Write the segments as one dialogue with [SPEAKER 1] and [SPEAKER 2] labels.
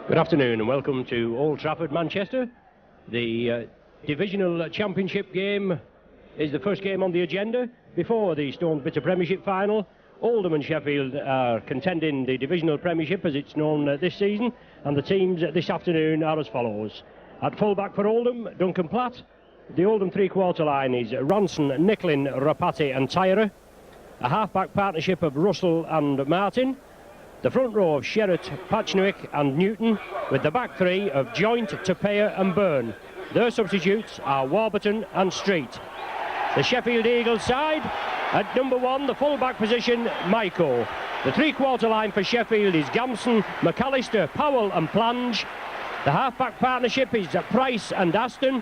[SPEAKER 1] Good afternoon and welcome to Old Trafford, Manchester. The Divisional Championship game is the first game on the agenda before the Stones Bitter Premiership final. Oldham and Sheffield are contending the Divisional Premiership as it's known this season, and the teams this afternoon are as follows. At full-back for Oldham, Duncan Platt. The Oldham three-quarter line is Ronson, Nicklin, Rapati and Tyra. A half-back partnership of Russell and Martin. The front row of Sherratt, Pachnewick and Newton, with the back three of Joint, Tapea and Byrne. Their substitutes are Warburton and Street. The Sheffield Eagles side, at number one, the full-back position, Maiko. The three-quarter line for Sheffield is Gamson, McAllister, Powell and Plange. The half-back partnership is Price and Aston,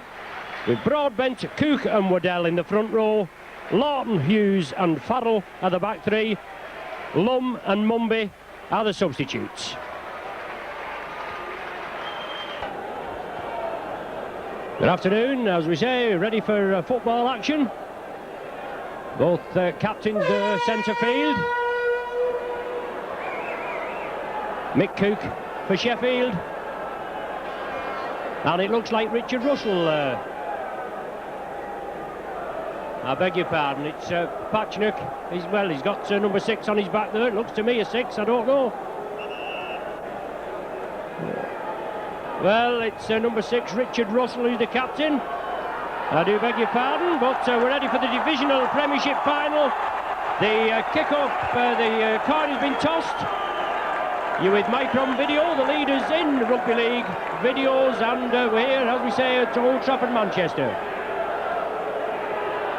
[SPEAKER 1] with Broadbent, Cook and Waddell in the front row. Lawton, Hughes and Farrell are the back three. Lum and Mumby are the substitutes. Good afternoon, as we say, ready for football action. Both captains centre field. Mick Cook for Sheffield. And it looks like Richard Russell. I beg your pardon, it's Pachnewick. He's got number 6 on his back there. It looks to me a 6, I don't know. Well, it's number 6, Richard Russell, who's the captain. I do beg your pardon, but we're ready for the Divisional Premiership final. The kick-off, the card has been tossed. You with Micron Video, the leaders in Rugby League videos, and we're here, as we say, at Old Trafford, Manchester.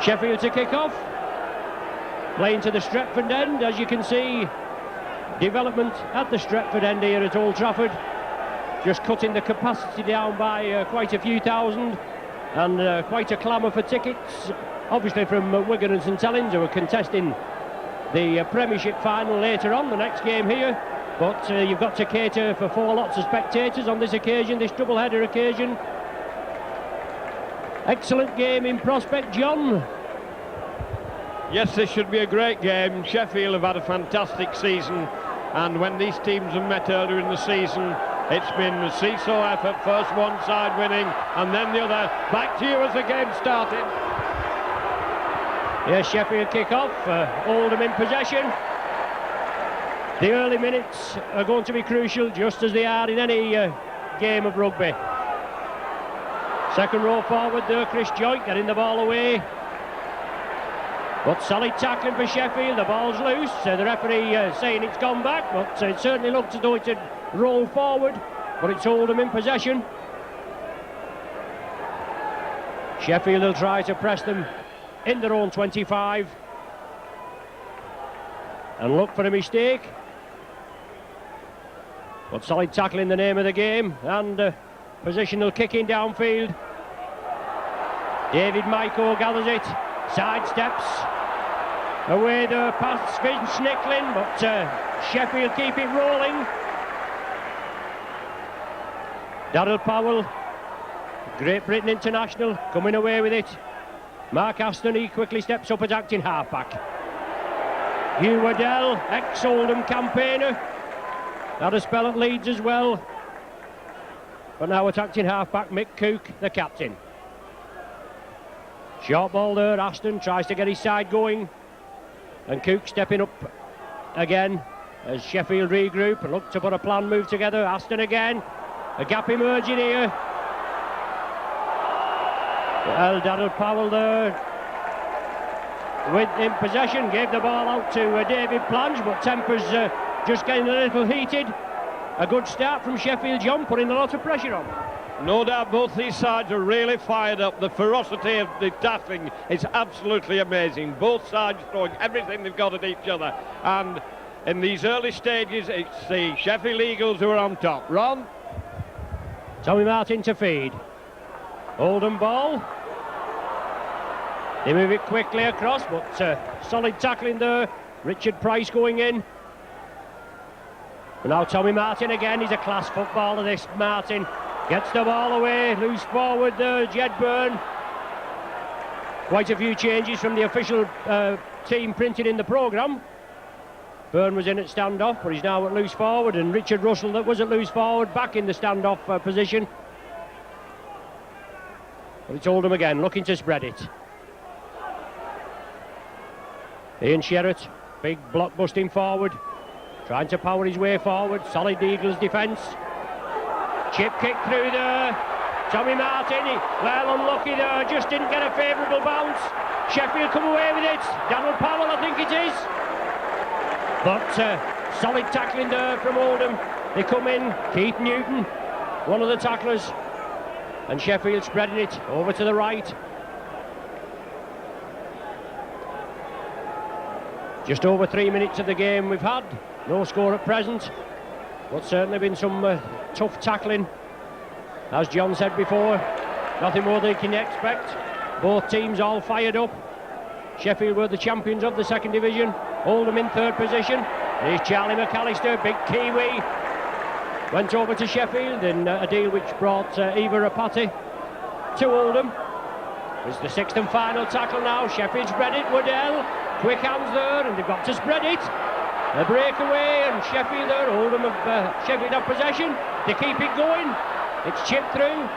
[SPEAKER 1] Sheffield to kick off, playing to the Stretford end. As you can see, development at the Stretford end here at Old Trafford, just cutting the capacity down by quite a few thousand, and quite a clamour for tickets, obviously from Wigan and St Helens, who are contesting the Premiership final later on, the next game here. But you've got to cater for 4 lots of spectators on this occasion, this double-header occasion. Excellent game in prospect, John.
[SPEAKER 2] Yes, this should be a great game. Sheffield have had a fantastic season, and when these teams have met earlier in the season, it's been a seesaw effort. First one side winning, and then the other. Back to you as the game started.
[SPEAKER 1] Yes, Sheffield kick off. Oldham in possession. The early minutes are going to be crucial, just as they are in any game of rugby. Second row forward there, Chris Joint getting the ball away. But solid tackling for Sheffield, the ball's loose. The referee saying it's gone back, but it certainly looks as though it had rolled forward. But it's Oldham in possession. Sheffield will try to press them in their own 25. And look for a mistake. But solid tackle in the name of the game, and positional kicking downfield. David Maiko gathers it, sidesteps. Away there past Vince Nicklin, but Sheffield keep it rolling. Darryl Powell, Great Britain international, coming away with it. Mark Aston, he quickly steps up at acting halfback. Hugh Waddell, ex-Oldham campaigner, had a spell at Leeds as well, but now attacking half-back, Mick Cook, the captain. Short ball there, Aston tries to get his side going, and Cook stepping up again as Sheffield regroup and look to put a planned move together. Aston again, a gap emerging here. Well, Darryl Powell there in possession, gave the ball out to David Plange, but tempers just getting a little heated. A good start from Sheffield, John, putting a lot of pressure on.
[SPEAKER 2] No doubt both these sides are really fired up. The ferocity of the tackling is absolutely amazing. Both sides throwing everything they've got at each other. And in these early stages, it's the Sheffield Eagles who are on top. Ron?
[SPEAKER 1] Tommy Martin to feed. Oldham ball. They move it quickly across, but solid tackling there. Richard Price going in. But now Tommy Martin again. He's a class footballer, this Martin. Gets the ball away, loose forward there, Jed Byrne. Quite a few changes from the official team printed in the programme. Byrne was in at standoff, but he's now at loose forward, and Richard Russell, that was at loose forward, back in the standoff position. But it's Oldham again, looking to spread it. Ian Sherratt, big block busting forward, trying to power his way forward. Solid Eagles defence. Chip kick through there. Tommy Martin, well unlucky there, just didn't get a favourable bounce. Sheffield come away with it. Donald Powell, I think it is. But solid tackling there from Oldham. They come in, Keith Newton, one of the tacklers, and Sheffield spreading it over to the right. Just over 3 minutes of the game we've had. No score at present, but certainly been some tough tackling. As John said before, nothing more than you can expect. Both teams all fired up. Sheffield were the champions of the second division. Oldham in third position. Here's Charlie McAllister, big Kiwi. Went over to Sheffield in a deal which brought Eva Rapati to Oldham. It's the sixth and final tackle now. Sheffield spread it. Waddell, quick hands there, and they've got to spread it. A breakaway, and Sheffield there. Oldham have Sheffield have possession. They keep it going. It's chipped through.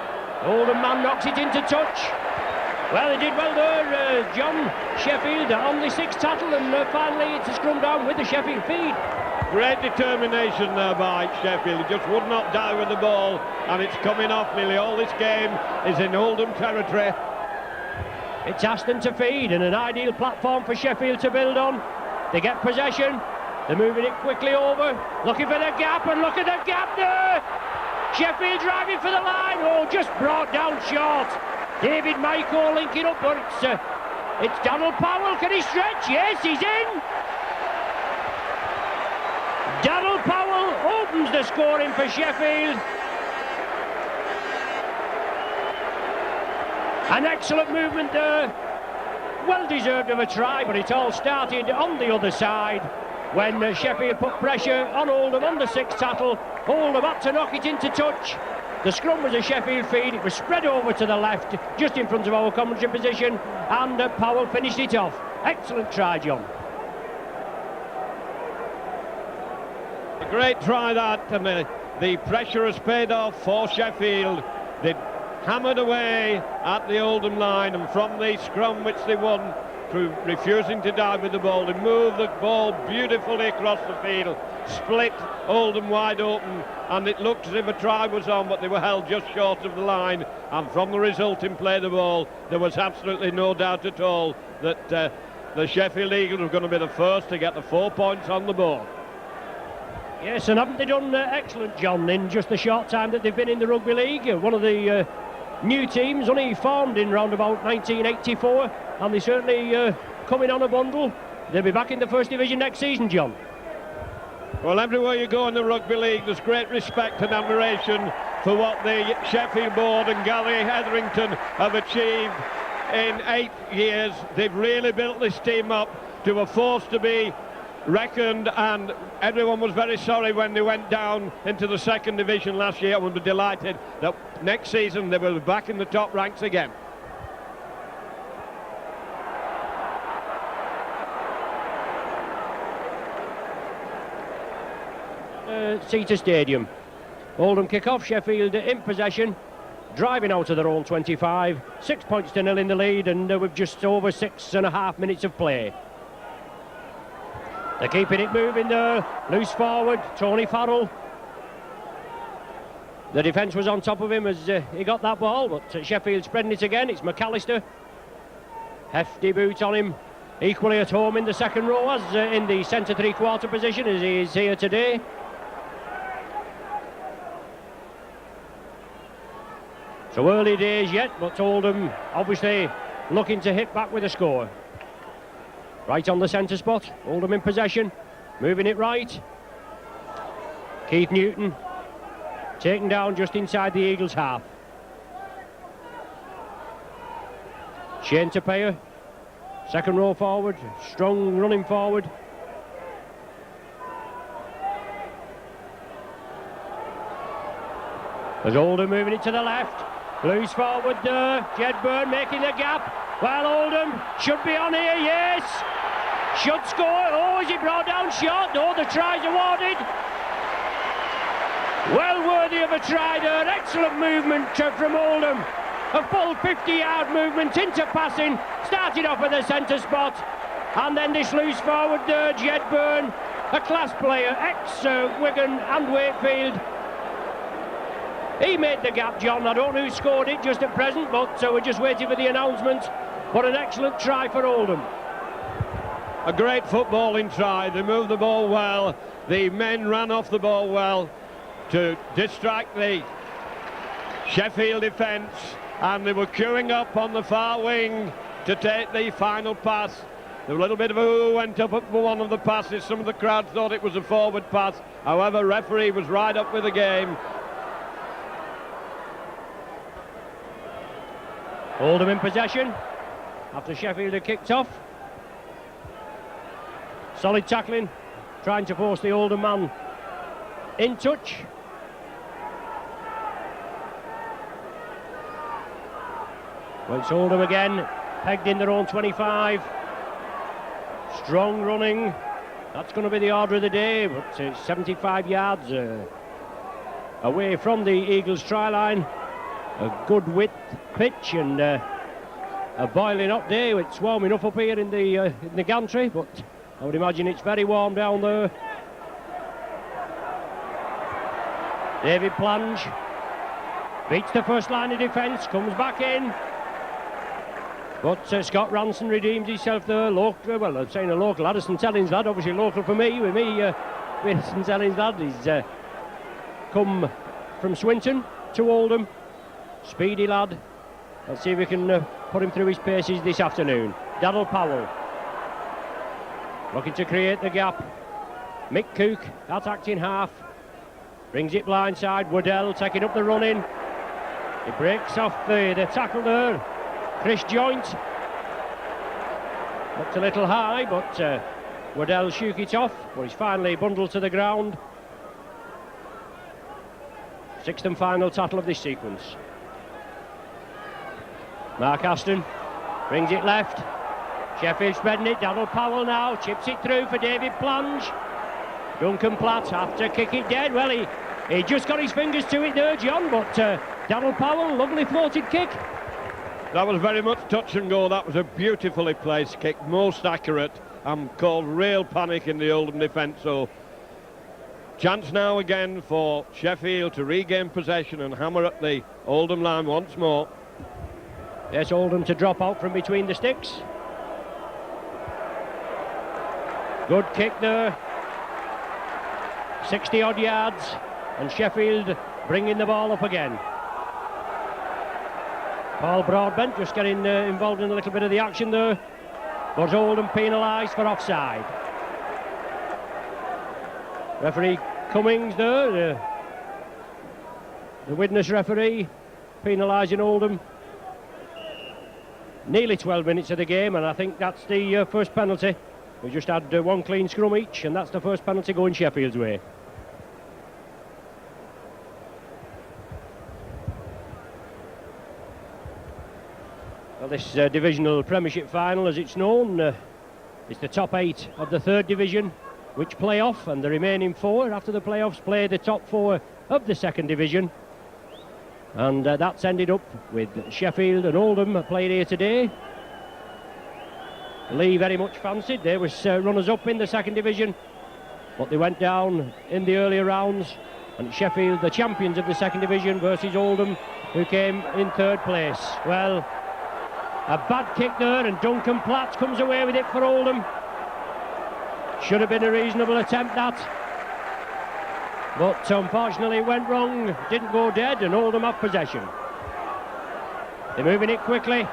[SPEAKER 1] Oldham man knocks it into touch. Well, they did well there, John. Sheffield on the sixth tackle, and finally it's a scrum down with the Sheffield feed.
[SPEAKER 2] Great determination there by Sheffield. He just would not die with the ball, and it's coming off nearly all this game is in Oldham territory.
[SPEAKER 1] It's Aston to feed, and an ideal platform for Sheffield to build on. They get possession. They're moving it quickly over, looking for the gap, and look at the gap there. Sheffield driving for the line. Oh, just brought down short. David Michael linking up, but it's Donald Powell. Can he stretch? Yes, he's in. Donald Powell opens the scoring for Sheffield. An excellent movement there. Well deserved of a try, but it all started on the other side when Sheffield put pressure on Oldham on the sixth tackle. Oldham had to knock it into touch. The scrum was a Sheffield feed. It was spread over to the left, just in front of our commentary position, and Powell finished it off. Excellent try, John.
[SPEAKER 2] A great try that, and the pressure has paid off for Sheffield. They hammered away at the Oldham line, and from the scrum which they won through refusing to dive with the ball, they moved the ball beautifully across the field, split Oldham wide open, and it looked as if a try was on, but they were held just short of the line. And from the resulting play of the ball, there was absolutely no doubt at all that the Sheffield Eagles were going to be the first to get the 4 points on the board.
[SPEAKER 1] Yes, and haven't they done excellent, John, in just the short time that they've been in the Rugby League? One of the new teams, only formed in round about 1984, and they certainly coming on a bundle. They'll be back in the first division next season, John.
[SPEAKER 2] Well, everywhere you go in the Rugby League, there's great respect and admiration for what the Sheffield board and Gary Hetherington have achieved in 8 years. They've really built this team up to a force to be reckoned, and everyone was very sorry when they went down into the second division last year, and were delighted that next season they will be back in the top ranks again.
[SPEAKER 1] Cedar Stadium. Oldham kick off. Sheffield in possession, driving out of their own 25. 6 points to nil in the lead, and with just over 6.5 minutes of play. They're keeping it moving there. Loose forward, Tony Farrell. The defence was on top of him as he got that ball, but Sheffield spreading it again. It's McAllister. Hefty boot on him. Equally at home in the second row, as in the centre three-quarter position as he is here today. So early days yet, but Oldham obviously looking to hit back with a score. Right on the centre spot, Oldham in possession, moving it right. Keith Newton taken down just inside the Eagles' half. Shane Tapia, second row forward, strong running forward. There's Oldham moving it to the left. Loose forward there, Jed Byrne making the gap. Well, Oldham should be on here, yes! should score. Oh, is he brought down short? No, the try's awarded. Well worthy of a try there. Excellent movement from Oldham. A full 50-yard movement into passing. Started off at the centre spot. And then this loose forward there, Jedburn, a class player, ex-Wigan and Wakefield. He made the gap, John. I don't know who scored it just at present, but we're just waiting for the announcement. But an excellent try for Oldham.
[SPEAKER 2] A great footballing try. They moved the ball well. The men ran off the ball well to distract the Sheffield defence, and they were queuing up on the far wing to take the final pass. A little bit of a ooh went up at one of the passes. Some of the crowd thought it was a forward pass. However, referee was right up with the game.
[SPEAKER 1] Oldham in possession after Sheffield had kicked off. Solid tackling, trying to force the Oldham man in touch. Well, it's Oldham again, pegged in their own 25. Strong running. That's going to be the order of the day, but it's 75 yards away from the Eagles' try line. A good width pitch and a boiling hot day. It's warm enough up here in the gantry, but I would imagine it's very warm down there. David Plange beats the first line of defence, comes back in. But Scott Ranson redeems himself there. Well, I'm saying a local lad, a St Helens lad, obviously local for me. With me, being a St Helens lad, he's come from Swinton to Oldham. Speedy lad. Let's see if we can put him through his paces this afternoon. Daryl Powell looking to create the gap. Mick Cook attacked in half. Brings it blindside. Waddell taking up the run-in. He breaks off the tackle there. Chris Joint looked a little high, but Waddell shook it off. But he's finally bundled to the ground. Sixth and final tackle of this sequence. Mark Aston brings it left. Sheffield spreading it. Darryl Powell now chips it through for David Plange. Duncan Platt have to kick it dead. Well, he just got his fingers to it there, John, but Darryl Powell, lovely floated kick.
[SPEAKER 2] That was very much touch and go. That was a beautifully placed kick, most accurate, and caused real panic in the Oldham defence. So, chance now again for Sheffield to regain possession and hammer at the Oldham line once more.
[SPEAKER 1] Yes, Oldham to drop out from between the sticks. Good kick there. 60-odd yards, and Sheffield bringing the ball up again. Paul Broadbent just getting involved in a little bit of the action there, but Oldham penalised for offside. Referee Cummings there, the witness referee, penalising Oldham. Nearly 12 minutes of the game, and I think that's the first penalty. We just had one clean scrum each, and that's the first penalty going Sheffield's way. Well, this divisional Premiership final, as it's known, is the top 8 of the third division, which play off, and the remaining 4 after the playoffs play the top 4 of the second division. And that's ended up with Sheffield and Oldham playing here today. Lee very much fancied. They was runners-up in the second division, but they went down in the earlier rounds. And Sheffield, the champions of the second division, versus Oldham, who came in third place. Well, a bad kick there, and Duncan Platt comes away with it for Oldham. Should have been a reasonable attempt, that. But unfortunately it went wrong, didn't go dead, and Oldham have possession. They're moving it quickly.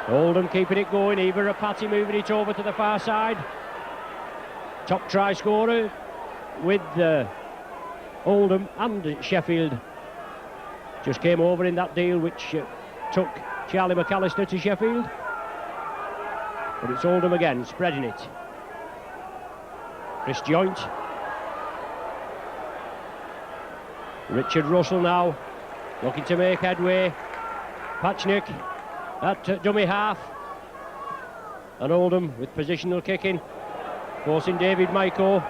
[SPEAKER 1] Oldham keeping it going. Eva Rapati moving it over to the far side. Top try scorer with Oldham and Sheffield. Just came over in that deal which took Charlie McAllister to Sheffield. But it's Oldham again, spreading it. Chris Joint. Richard Russell now, looking to make headway. Patchnick at dummy half. And Oldham with positional kicking, forcing David Maiko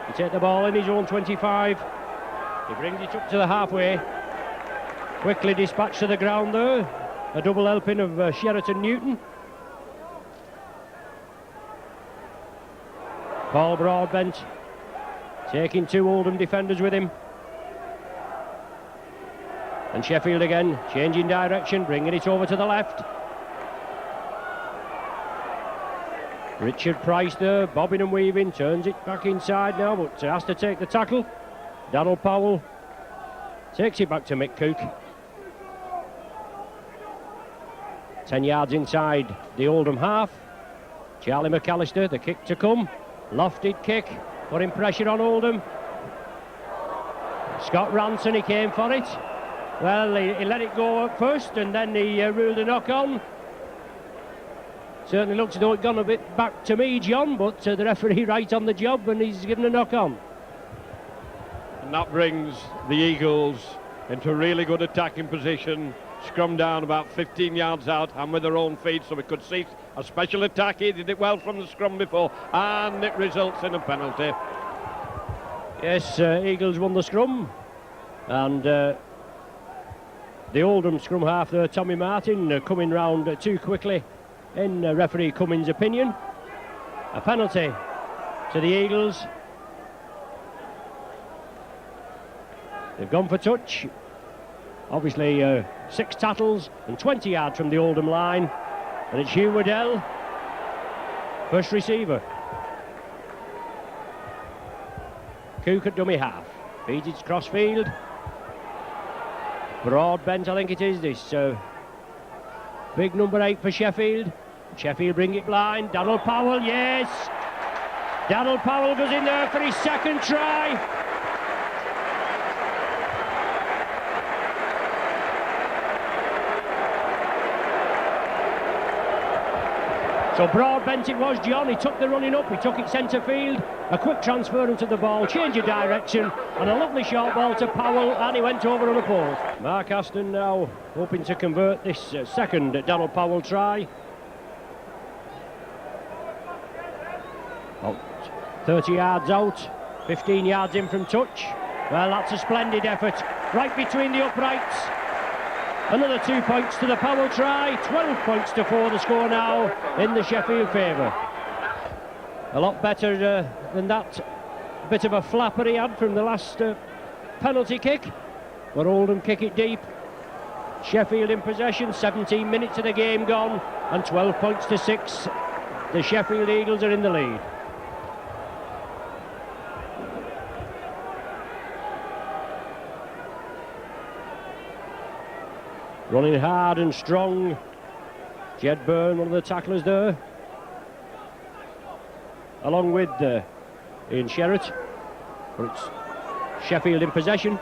[SPEAKER 1] to take the ball in his own 25. He brings it up to the halfway. Quickly dispatched to the ground there. A double helping of Sheraton Newton. Paul Broadbent taking 2 Oldham defenders with him. And Sheffield again, changing direction, bringing it over to the left. Richard Price there, bobbing and weaving, turns it back inside now, but has to take the tackle. Darryl Powell takes it back to Mick Cook. 10 yards inside the Oldham half. Charlie McAllister, the kick to come. Lofted kick, putting pressure on Oldham. Scott Ranson, he came for it. Well, he let it go at first, and then he ruled a knock-on. Certainly looks as though it gone a bit back to me, John, but the referee right on the job, and he's given a knock-on.
[SPEAKER 2] And that brings the Eagles into a really good attacking position. Scrum down about 15 yards out and with their own feet, so we could see a special attack. He did it well from the scrum before, and it results in a penalty.
[SPEAKER 1] Yes, Eagles won the scrum, and the Oldham scrum half there, Tommy Martin, coming round too quickly in referee Cummins' opinion. A penalty to the Eagles. They've gone for touch. Obviously 6 tackles and 20 yards from the Oldham line, and it's Hugh Waddell, first receiver. Cook at dummy half, feeds it cross field. Broadbent, I think it is, this big number 8 for Sheffield. Sheffield bring it blind. Darryl Powell, yes! Darryl Powell goes in there for his second try. So Broadbent it was, John. He took the running up, he took it centre field. A quick transference of the ball, change of direction, and a lovely short ball to Powell, and he went over on the post. Mark Aston now hoping to convert this second Darryl Powell try. About 30 yards out, 15 yards in from touch. Well, that's a splendid effort, right between the uprights. Another 2 points to the Powell try, 12 points to 4 the score now in the Sheffield favour. A lot better than that bit of a flapper he had from the last penalty kick, but Oldham kick it deep. Sheffield in possession, 17 minutes of the game gone, and 12 points to 6. The Sheffield Eagles are in the lead. Running hard and strong, Jed Byrne, one of the tacklers there, along with Ian Sherratt. But it's Sheffield in possession.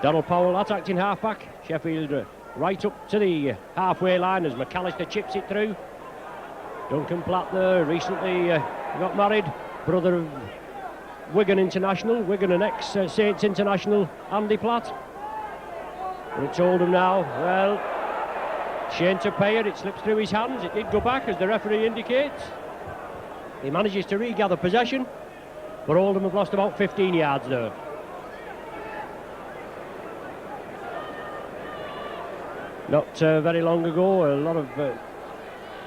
[SPEAKER 1] Darryl Powell attacking halfback. Sheffield right up to the halfway line as McAllister chips it through. Duncan Platt there, recently got married, brother of Wigan international, Wigan and ex-Saints international Andy Platt. But it's Oldham now. Well, Shane Tupeya, it slips through his hands. It did go back, as the referee indicates. He manages to regather possession, but Oldham have lost about 15 yards there. Not very long ago, a lot of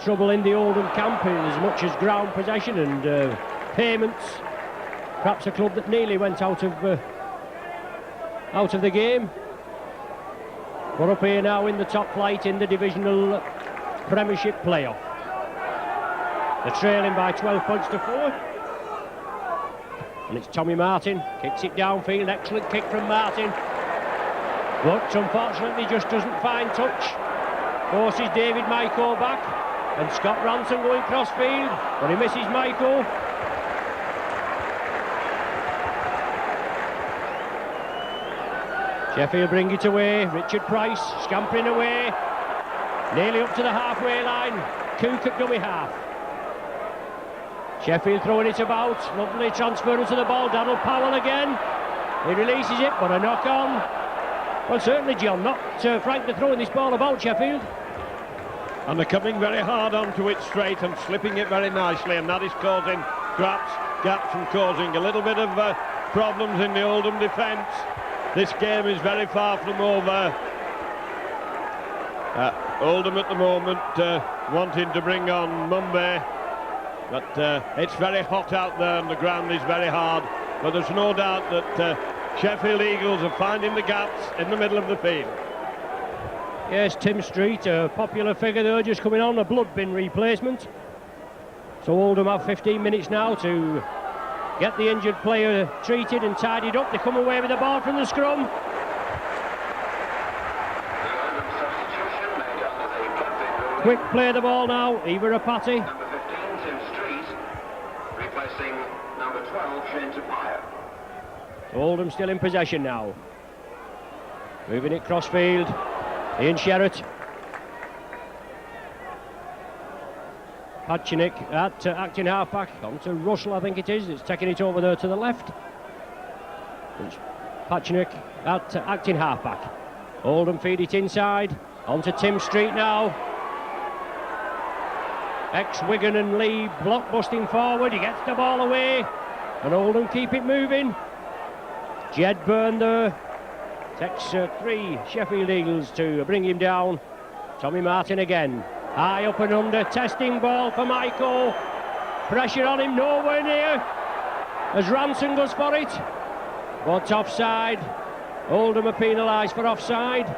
[SPEAKER 1] trouble in the Oldham camp, as much as ground possession and payments. Perhaps a club that nearly went out of the game. We're up here now in the top flight in the Divisional Premiership playoff. They're trailing by 12 points to 4. And it's Tommy Martin, kicks it downfield, excellent kick from Martin. But unfortunately just doesn't find touch. Forces David Maiko back, and Scott Ranson going cross field, but he misses Maiko. Sheffield bring it away. Richard Price scampering away, nearly up to the halfway line. Cook at dummy half. Sheffield throwing it about. Lovely transference of the ball. Darryl Powell again. He releases it, but a knock on. Well, certainly, John, not frightened of throwing this ball about, Sheffield.
[SPEAKER 2] And they're coming very hard onto it straight and slipping it very nicely, and that is causing gaps and causing a little bit of problems in the Oldham defence. This game is very far from over. Oldham at the moment wanting to bring on Mumbai, but it's very hot out there and the ground is very hard. But there's no doubt that Sheffield Eagles are finding the gaps in the middle of the field.
[SPEAKER 1] Yes, Tim Street, a popular figure there, just coming on, a blood bin replacement. So Oldham have 15 minutes now to get the injured player treated and tidied up. They come away with the ball from the scrum. Quick play the ball now, Ivarapati.
[SPEAKER 3] Number 15, Tim Street, replacing number 12, Shane Tapia.
[SPEAKER 1] Oldham still in possession now. Moving it crossfield. Ian Sherratt. Pachinik at acting halfback. On to Russell, I think it is. It's taking it over there to the left. Pachinik at acting halfback. Oldham feed it inside. On to Tim Street now. Ex-Wigan and Lee block busting forward. He gets the ball away. And Oldham keep it moving. Jed Byrne there. Takes 3 Sheffield Eagles to bring him down. Tommy Martin again. High up and under. Testing ball for Michael. Pressure on him. Nowhere near. As Ranson goes for it. But offside. Oldham are penalised for offside.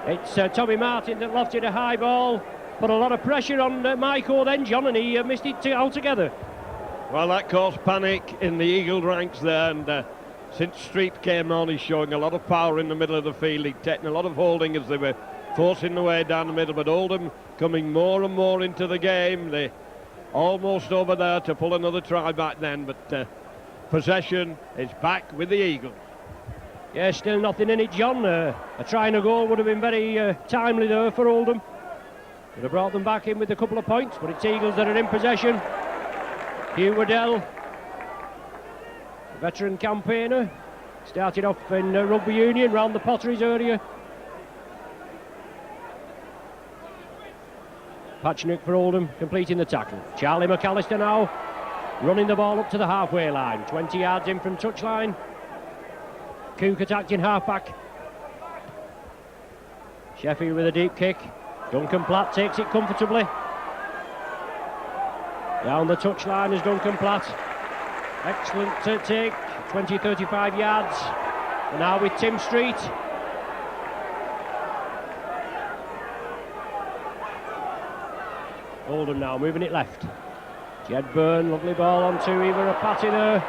[SPEAKER 1] It's Tommy Martin that lofted a high ball. Put a lot of pressure on Michael then, John, and he missed it altogether.
[SPEAKER 2] Well, that caused panic in the Eagle ranks there, and since Street came on, he's showing a lot of power in the middle of the field. He'd taken a lot of holding as they were forcing the way down the middle, but Oldham coming more and more into the game. They almost over there to pull another try back then, but possession is back with the Eagles.
[SPEAKER 1] Yeah, still nothing in it, John. A try and a goal would have been very timely there for Oldham. Would have brought them back in with a couple of points, but it's Eagles that are in possession. Hugh Waddell, veteran campaigner, started off in rugby union round the Potteries area. Pachinik for Oldham, completing the tackle. Charlie McAllister now, running the ball up to the halfway line, 20 yards in from touchline. Cook attacking halfback. Sheffield with a deep kick. Duncan Platt takes it comfortably. Down the touchline is Duncan Platt. Excellent take, 20-35 yards. And now with Tim Street. Oldham now moving it left. Jed Byrne, lovely ball onto Ivarapati there.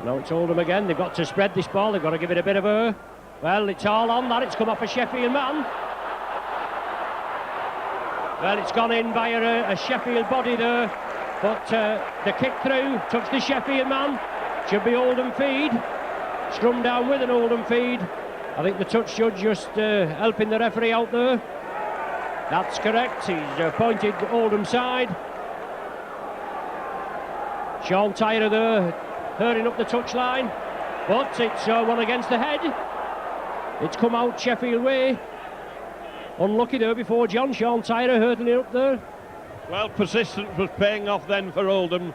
[SPEAKER 1] Now it's Oldham again. They've got to spread this ball. They've got to give it a bit of a... Well, it's all on that. It's come off a Sheffield man. Well, it's gone in by a Sheffield body there. But the kick through touched the Sheffield man. Should be Oldham feed. Scrum down with an Oldham feed. I think the touch judge just helping the referee out there. That's correct. He's pointed Oldham side. Sean Tyrer there. Hurrying up the touchline, but it's one against the head. It's come out Sheffield way. Unlucky there before John. Sean Tyrer hurdling up there.
[SPEAKER 2] Well, persistence was paying off then for Oldham.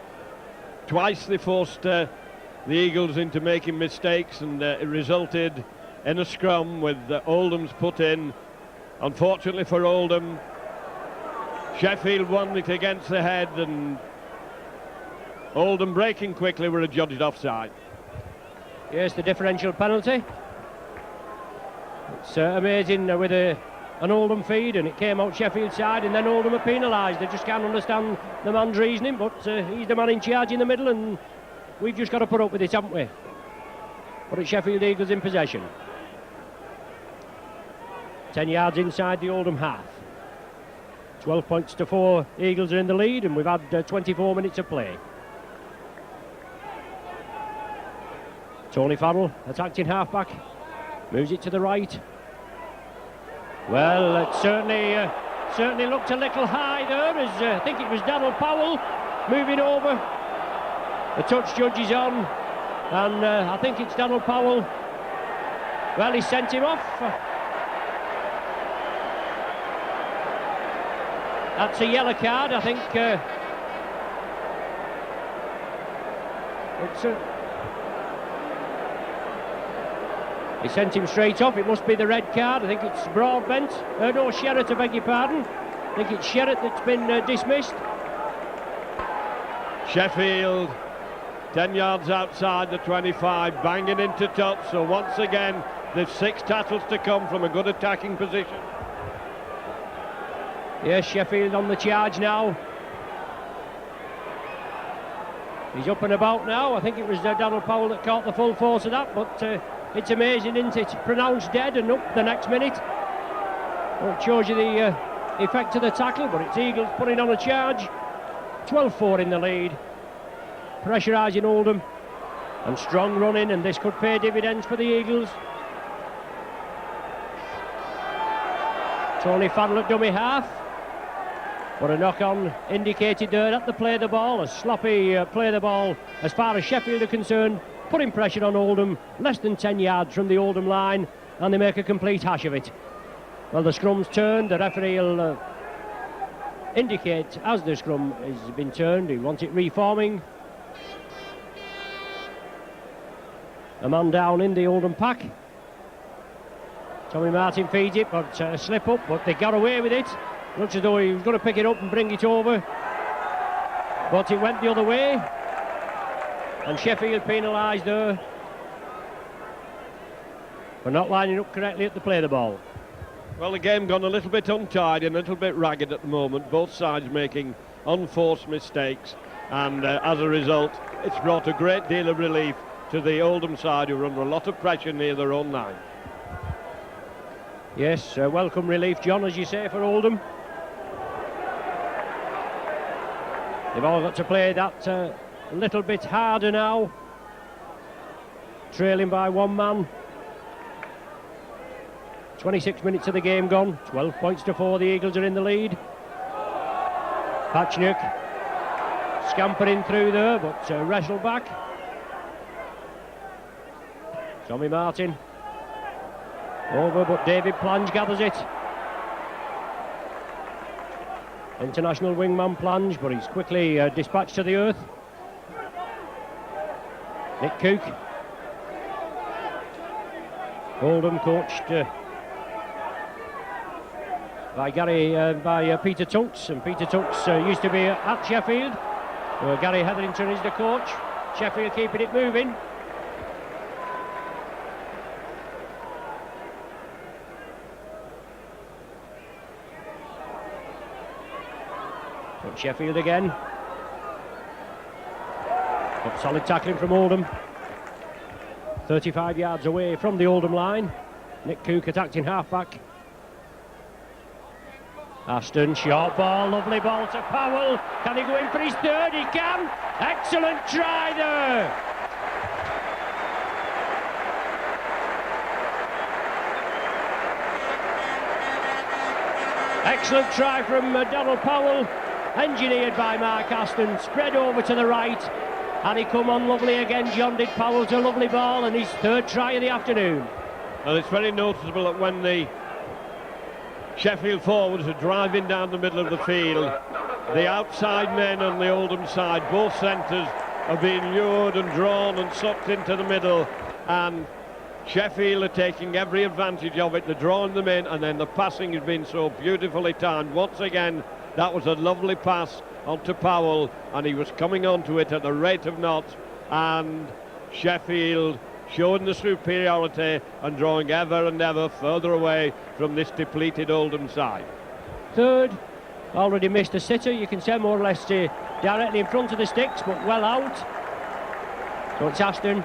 [SPEAKER 2] Twice they forced the Eagles into making mistakes, and it resulted in a scrum with Oldham's put in. Unfortunately for Oldham, Sheffield won it against the head, and Oldham breaking quickly were adjudged offside.
[SPEAKER 1] Yes, the differential penalty. It's amazing with an Oldham feed, and it came out Sheffield side, and then Oldham are penalised. They just can't understand the man's reasoning, but he's the man in charge in the middle, and we've just got to put up with it, haven't we? But it's Sheffield Eagles in possession. 10 yards inside the Oldham half. 12 points to 4. Eagles are in the lead, and we've had 24 minutes of play. Tony Farrell attacked in halfback, moves it to the right. Well, it certainly looked a little high there, as I think it was Darryl Powell moving over. The touch judge is on, and I think it's Donald Powell. Well, he sent him off. That's a yellow card, I think. He sent him straight off. It must be the red card. I think it's Broadbent. No, Sherratt, I beg your pardon. I think it's Sherratt that's been dismissed.
[SPEAKER 2] Sheffield 10 yards outside the 25, banging into touch. So once again, there's 6 tackles to come from a good attacking position.
[SPEAKER 1] Yes, Sheffield on the charge now. He's up and about now. I think it was Donald Powell that caught the full force of that, but it's amazing, isn't it? It's pronounced dead and up the next minute. Well, it shows you the effect of the tackle, but it's Eagles putting on a charge. 12-4 in the lead. Pressurising Oldham. And strong running, and this could pay dividends for the Eagles. Tony Farrell at dummy half. But a knock-on indicated there that they play the ball. A sloppy play the ball as far as Sheffield are concerned. Putting pressure on Oldham, less than 10 yards from the Oldham line, and they make a complete hash of it. Well, the scrum's turned. The referee will indicate as the scrum has been turned. He wants it reforming. A man down in the Oldham pack. Tommy Martin feeds it, but a slip up, but they got away with it. Looks as though he was going to pick it up and bring it over, but it went the other way, and Sheffield penalised there for not lining up correctly at the play the ball.
[SPEAKER 2] Well, the game gone a little bit untidy and a little bit ragged at the moment, both sides making unforced mistakes, and as a result it's brought a great deal of relief to the Oldham side, who are under a lot of pressure near their own line.
[SPEAKER 1] Yes, welcome relief, John, as you say, for Oldham. They've all got to play that a little bit harder now. Trailing by 1 man. 26 minutes of the game gone. 12 points to 4. The Eagles are in the lead. Patchnick scampering through there, but wrestled back. Tommy Martin over, but David Plange gathers it. International wingman Plange, but he's quickly dispatched to the earth. Nick Cook. Oldham coached by Peter Tunks, and Peter Tunks used to be at Sheffield. Gary Hetherington is the coach. Sheffield keeping it moving. Sheffield again. But solid tackling from Oldham. 35 yards away from the Oldham line. Nick Cook attacked in half-back. Aston, short ball, lovely ball to Powell. Can he go in for his third? He can! Excellent try there! Excellent try from Donald Powell. Engineered by Mark Aston, spread over to the right, and he come on lovely again. John did Powell to a lovely ball, and his third try of the afternoon.
[SPEAKER 2] Well, it's very noticeable that when the Sheffield forwards are driving down the middle of the field, the outside men on the Oldham side, both centres, are being lured and drawn and sucked into the middle, and Sheffield are taking every advantage of it. They're drawing them in, and then the passing has been so beautifully timed. Once again, that was a lovely pass onto Powell, and he was coming onto it at the rate of knots, and Sheffield showing the superiority and drawing ever and ever further away from this depleted Oldham side.
[SPEAKER 1] Third, already missed a sitter, you can say, more or less directly in front of the sticks, but well out. So it's Aston,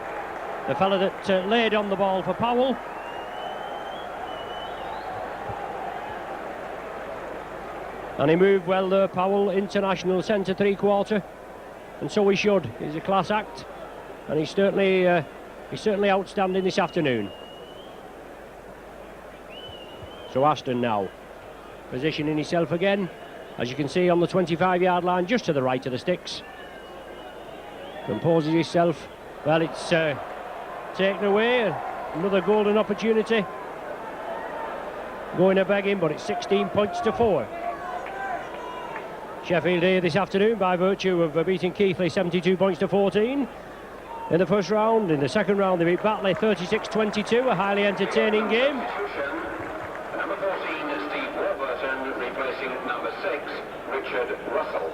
[SPEAKER 1] the fella that laid on the ball for Powell. And he moved well there, Powell, international centre three-quarter, and so he should. He's a class act, and he's certainly outstanding this afternoon. So Aston now positioning himself again, as you can see, on the 25-yard line, just to the right of the sticks. composes himself. Well, it's taken away. Another golden opportunity. Going a begging, but it's 16 points to 4. Sheffield here this afternoon by virtue of beating Keighley 72 points to 14 in the first round. In the second round they beat Batley 36-22, a highly entertaining game.
[SPEAKER 3] Number 14, Steve Warburton, replacing number 6, Richard Russell.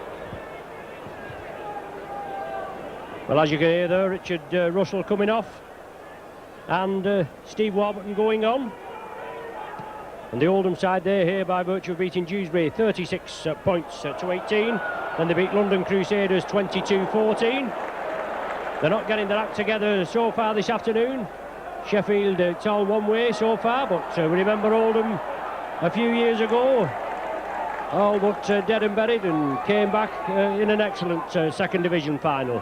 [SPEAKER 1] Well, as you can hear there, Richard Russell coming off and Steve Warburton going on. And the Oldham side there here by virtue of beating Dewsbury 36 points to 18. Then they beat London Crusaders 22-14. They're not getting their act together so far this afternoon. Sheffield, it's all one way so far, but we remember Oldham a few years ago, all but dead and buried, and came back in an excellent second division final.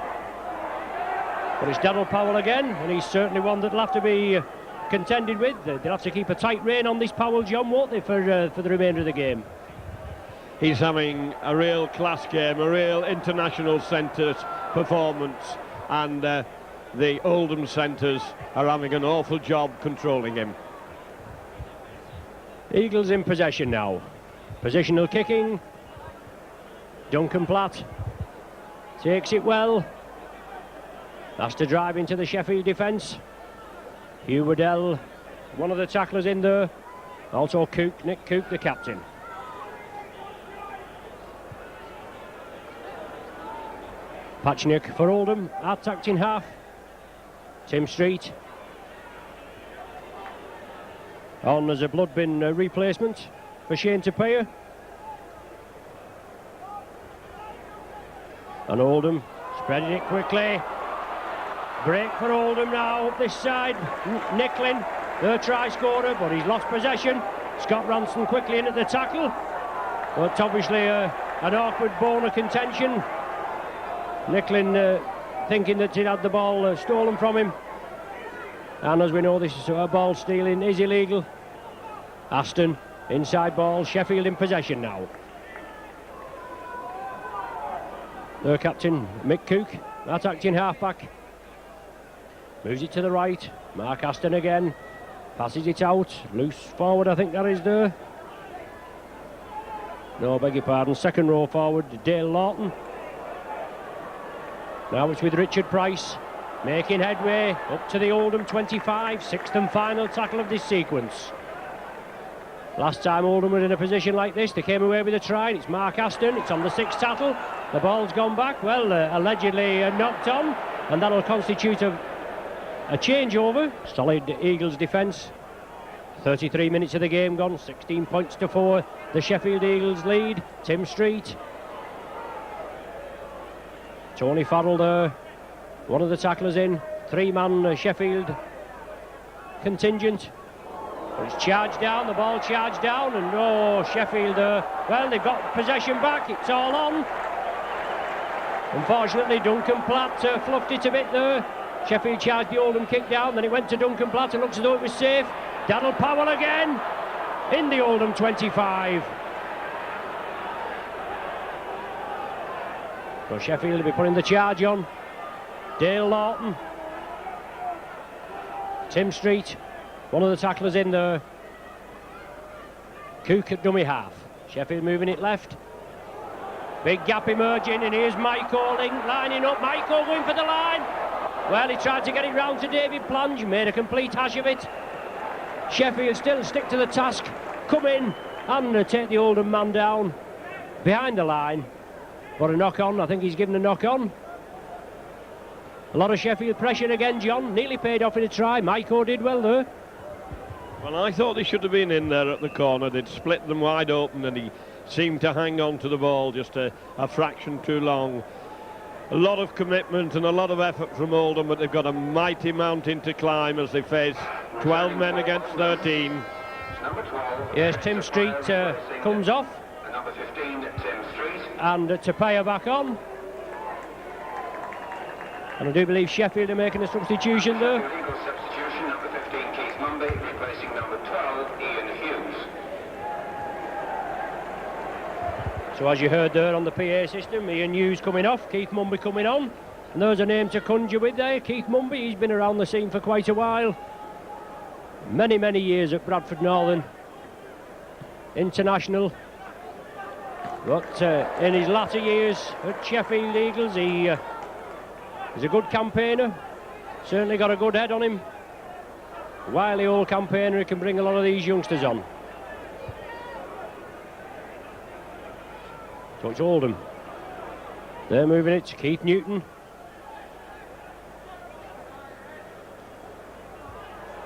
[SPEAKER 1] But it's Daryl Powell again, and he's certainly one that'll have to be contended with. They'll have to keep a tight rein on this Powell, John, won't they, for the remainder of the game?
[SPEAKER 2] He's having a real class game, a real international centres performance, and the Oldham centres are having an awful job controlling him.
[SPEAKER 1] Eagles in possession now. Positional kicking. Duncan Platt takes it well. Has to drive into the Sheffield defence. Hugh Waddell, one of the tacklers in there. Also Cook, Nick Cook, the captain. Patchnick for Oldham, attacked in half. Tim Street on as a blood bin replacement for Shane Tapia. And Oldham spreading it quickly. Break for Oldham now up this side. Nicklin, their try scorer, but he's lost possession. Scott Ranson quickly in at the tackle, but obviously an awkward bone of contention. Nicklin thinking that he'd had the ball stolen from him, and as we know, this ball stealing is illegal. Aston inside ball, Sheffield in possession now. Their captain Mick Cook, attacked in half-back. Moves it to the right. Mark Aston again. Passes it out. Loose forward, I think that is there. No, beg your pardon. Second row forward, Dale Lawton. Now it's with Richard Price. Making headway up to the Oldham 25. Sixth and final tackle of this sequence. Last time Oldham were in a position like this, they came away with a try. It's Mark Aston. It's on the sixth tackle. The ball's gone back. Well, allegedly knocked on. And that'll constitute a changeover. Solid Eagles defence. 33 minutes of the game gone. 16 points to 4. The Sheffield Eagles lead. Tim Street. Tony Farrell there. One of the tacklers in. Three-man Sheffield contingent. But it's charged down. The ball charged down. And Sheffield, well, they've got possession back. It's all on. Unfortunately, Duncan Platt fluffed it a bit there. Sheffield charged the Oldham kick down, then it went to Duncan Platt and looks as though it was safe. Daryl Powell again in the Oldham 25. So Sheffield will be putting the charge on. Dale Lawton. Tim Street, one of the tacklers in there. Cook at dummy half. Sheffield moving it left. Big gap emerging, and here's Maiko lining up. Maiko going for the line. Well, he tried to get it round to David Plange, made a complete hash of it. Sheffield still stick to the task, come in and take the Oldham man down behind the line. But a knock on, I think he's given a knock on. A lot of Sheffield pressure again, John. Nearly paid off in a try. Maiko did well there.
[SPEAKER 2] Well, I thought they should have been in there at the corner. They'd split them wide open, and he seemed to hang on to the ball just a fraction too long. A lot of commitment and a lot of effort from Oldham, but they've got a mighty mountain to climb as they face 12 men against 13.
[SPEAKER 1] Yes, Tim Street comes off.
[SPEAKER 3] Number 15, Tim Street.
[SPEAKER 1] And Tapia back on. And I do believe Sheffield are making a substitution there.
[SPEAKER 3] Legal substitution, number 15, Keith Mumby, replacing number 12, Ian Hughes.
[SPEAKER 1] So as you heard there on the PA system, Ian Hughes coming off, Keith Mumby coming on. And there's a name to conjure with there, Keith Mumby. He's been around the scene for quite a while. Many, many years at Bradford Northern. International. But in his latter years at Sheffield Eagles, he's a good campaigner. Certainly got a good head on him. Wily old campaigner who can bring a lot of these youngsters on. So it's Oldham. They're moving it to Keith Newton.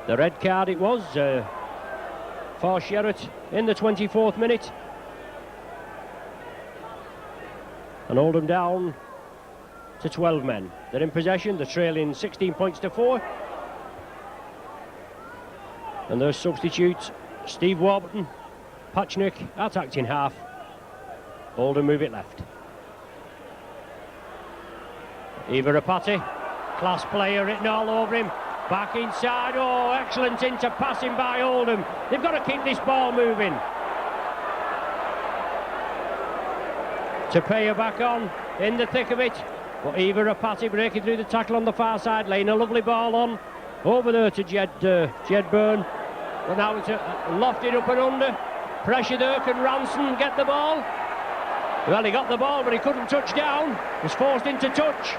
[SPEAKER 1] The red card it was for Sherratt in the 24th minute. And Oldham down to 12 men. They're in possession, they're trailing 16 points to 4. And their substitutes, Steve Warburton, Patchnick, attacked in half. Oldham move it left. Eva Rapati, class player written all over him. Back inside, oh, excellent into passing by Oldham. They've got to keep this ball moving. Tapia back on, in the thick of it. But Eva Rapati breaking through the tackle on the far side, laying a lovely ball on. Over there to Jed Byrne. But now it's lofted up and under. Pressure there, can Ranson get the ball? Well, he got the ball, but he couldn't touch down. Was forced into touch.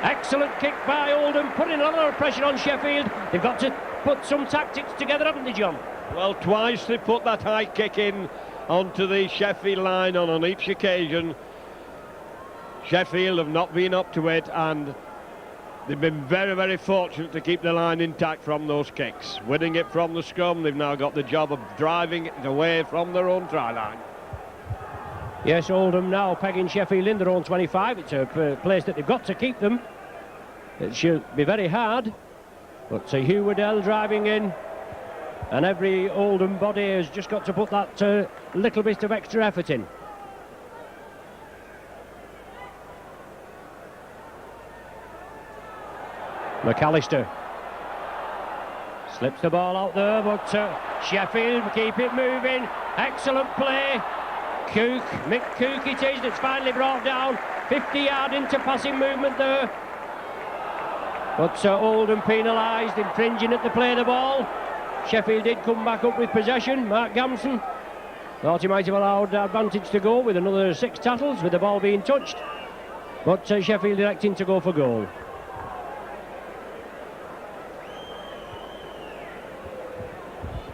[SPEAKER 1] Excellent kick by Oldham, putting a lot of pressure on Sheffield. They've got to put some tactics together, haven't they, John?
[SPEAKER 2] Well, twice they put that high kick in onto the Sheffield line on each occasion. Sheffield have not been up to it, and they've been very, very fortunate to keep the line intact from those kicks. Winning it from the scrum, they've now got the job of driving it away from their own try line.
[SPEAKER 1] Yes, Oldham now pegging Sheffield in their own 25. It's a place that they've got to keep them. It should be very hard. But Hugh Waddell driving in. And every Oldham body has just got to put that little bit of extra effort in. McAllister slips the ball out there, but Sheffield keep it moving. Excellent play. Mick Cook it is that's finally brought down. 50-yard into passing movement there. But Oldham penalised, infringing at the play of the ball. Sheffield did come back up with possession. Mark Gamson thought he might have allowed advantage to go with another 6 tackles with the ball being touched. But Sheffield electing to go for goal.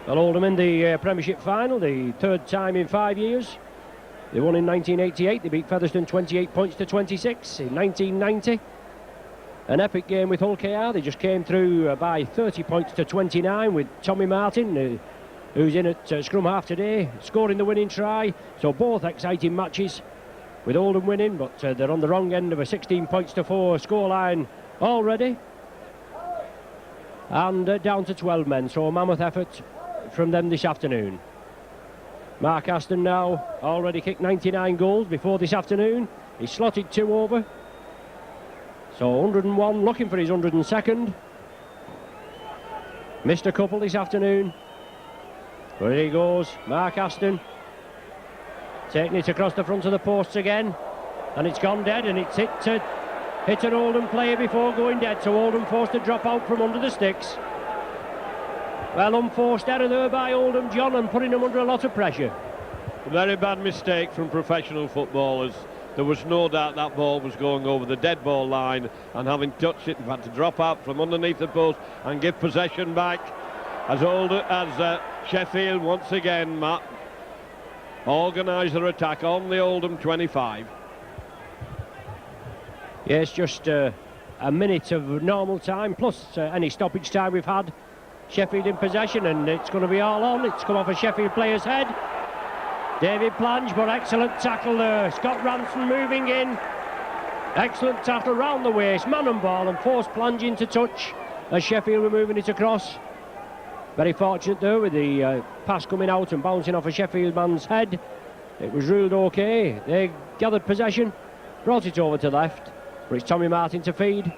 [SPEAKER 1] Well, Oldham in the Premiership final, the 3rd time in 5 years. They won in 1988, they beat Featherstone 28 points to 26 in 1990. An epic game with Hull KR, they just came through by 30 points to 29 with Tommy Martin, who's in at scrum half today, scoring the winning try. So both exciting matches with Oldham winning, but they're on the wrong end of a 16 points to 4 scoreline already. And down to 12 men, so a mammoth effort from them this afternoon. Mark Aston now already kicked 99 goals before this afternoon. He's slotted 2 over. So 101, looking for his 102nd. Missed a couple this afternoon. But here he goes, Mark Aston. Taking it across the front of the posts again. And it's gone dead, and it's hit an Oldham player before going dead. So Oldham forced to drop out from under the sticks. Well, unforced error there by Oldham, John, and putting them under a lot of pressure.
[SPEAKER 2] A very bad mistake from professional footballers. There was no doubt that ball was going over the dead ball line, and having touched it, they've had to drop out from underneath the post and give possession back. As Sheffield once again organise their attack on the Oldham 25.
[SPEAKER 1] Yes, just a minute of normal time plus any stoppage time we've had. Sheffield in possession, and it's going to be all on. It's come off a Sheffield player's head. David plunged, but excellent tackle there. Scott Ranson moving in. Excellent tackle round the waist, man and ball, and forced plunge into touch as Sheffield were moving it across. Very fortunate there with the pass coming out and bouncing off a Sheffield man's head. It was ruled okay. They gathered possession, brought it over to left, but it's Tommy Martin to feed.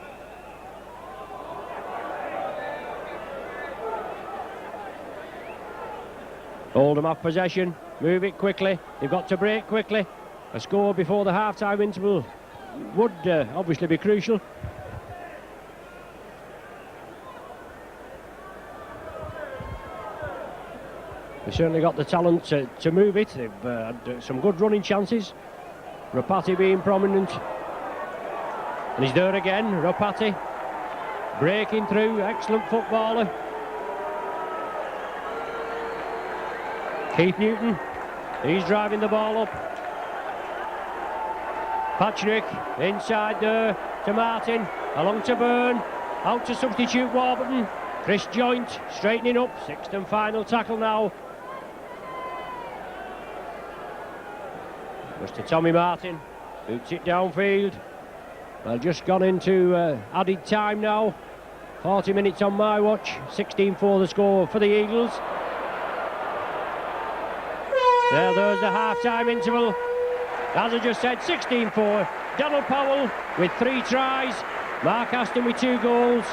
[SPEAKER 1] Oldham off possession, move it quickly, they've got to break quickly. A score before the half-time interval would obviously be crucial. They've certainly got the talent to move it. They've had some good running chances. Rapati being prominent. And he's there again, Rapati. Breaking through, excellent footballer. Keith Newton, he's driving the ball up. Patrick, inside there to Martin, along to Byrne, out to substitute Warburton. Chris Joint, straightening up, sixth and final tackle now. Goes to Tommy Martin, boots it downfield. Well, just gone into added time now. 40 minutes on my watch, 16-4 the score for the Eagles. There's the half-time interval. As I just said, 16-4. Donald Powell with 3 tries. Mark Aston with 2 goals.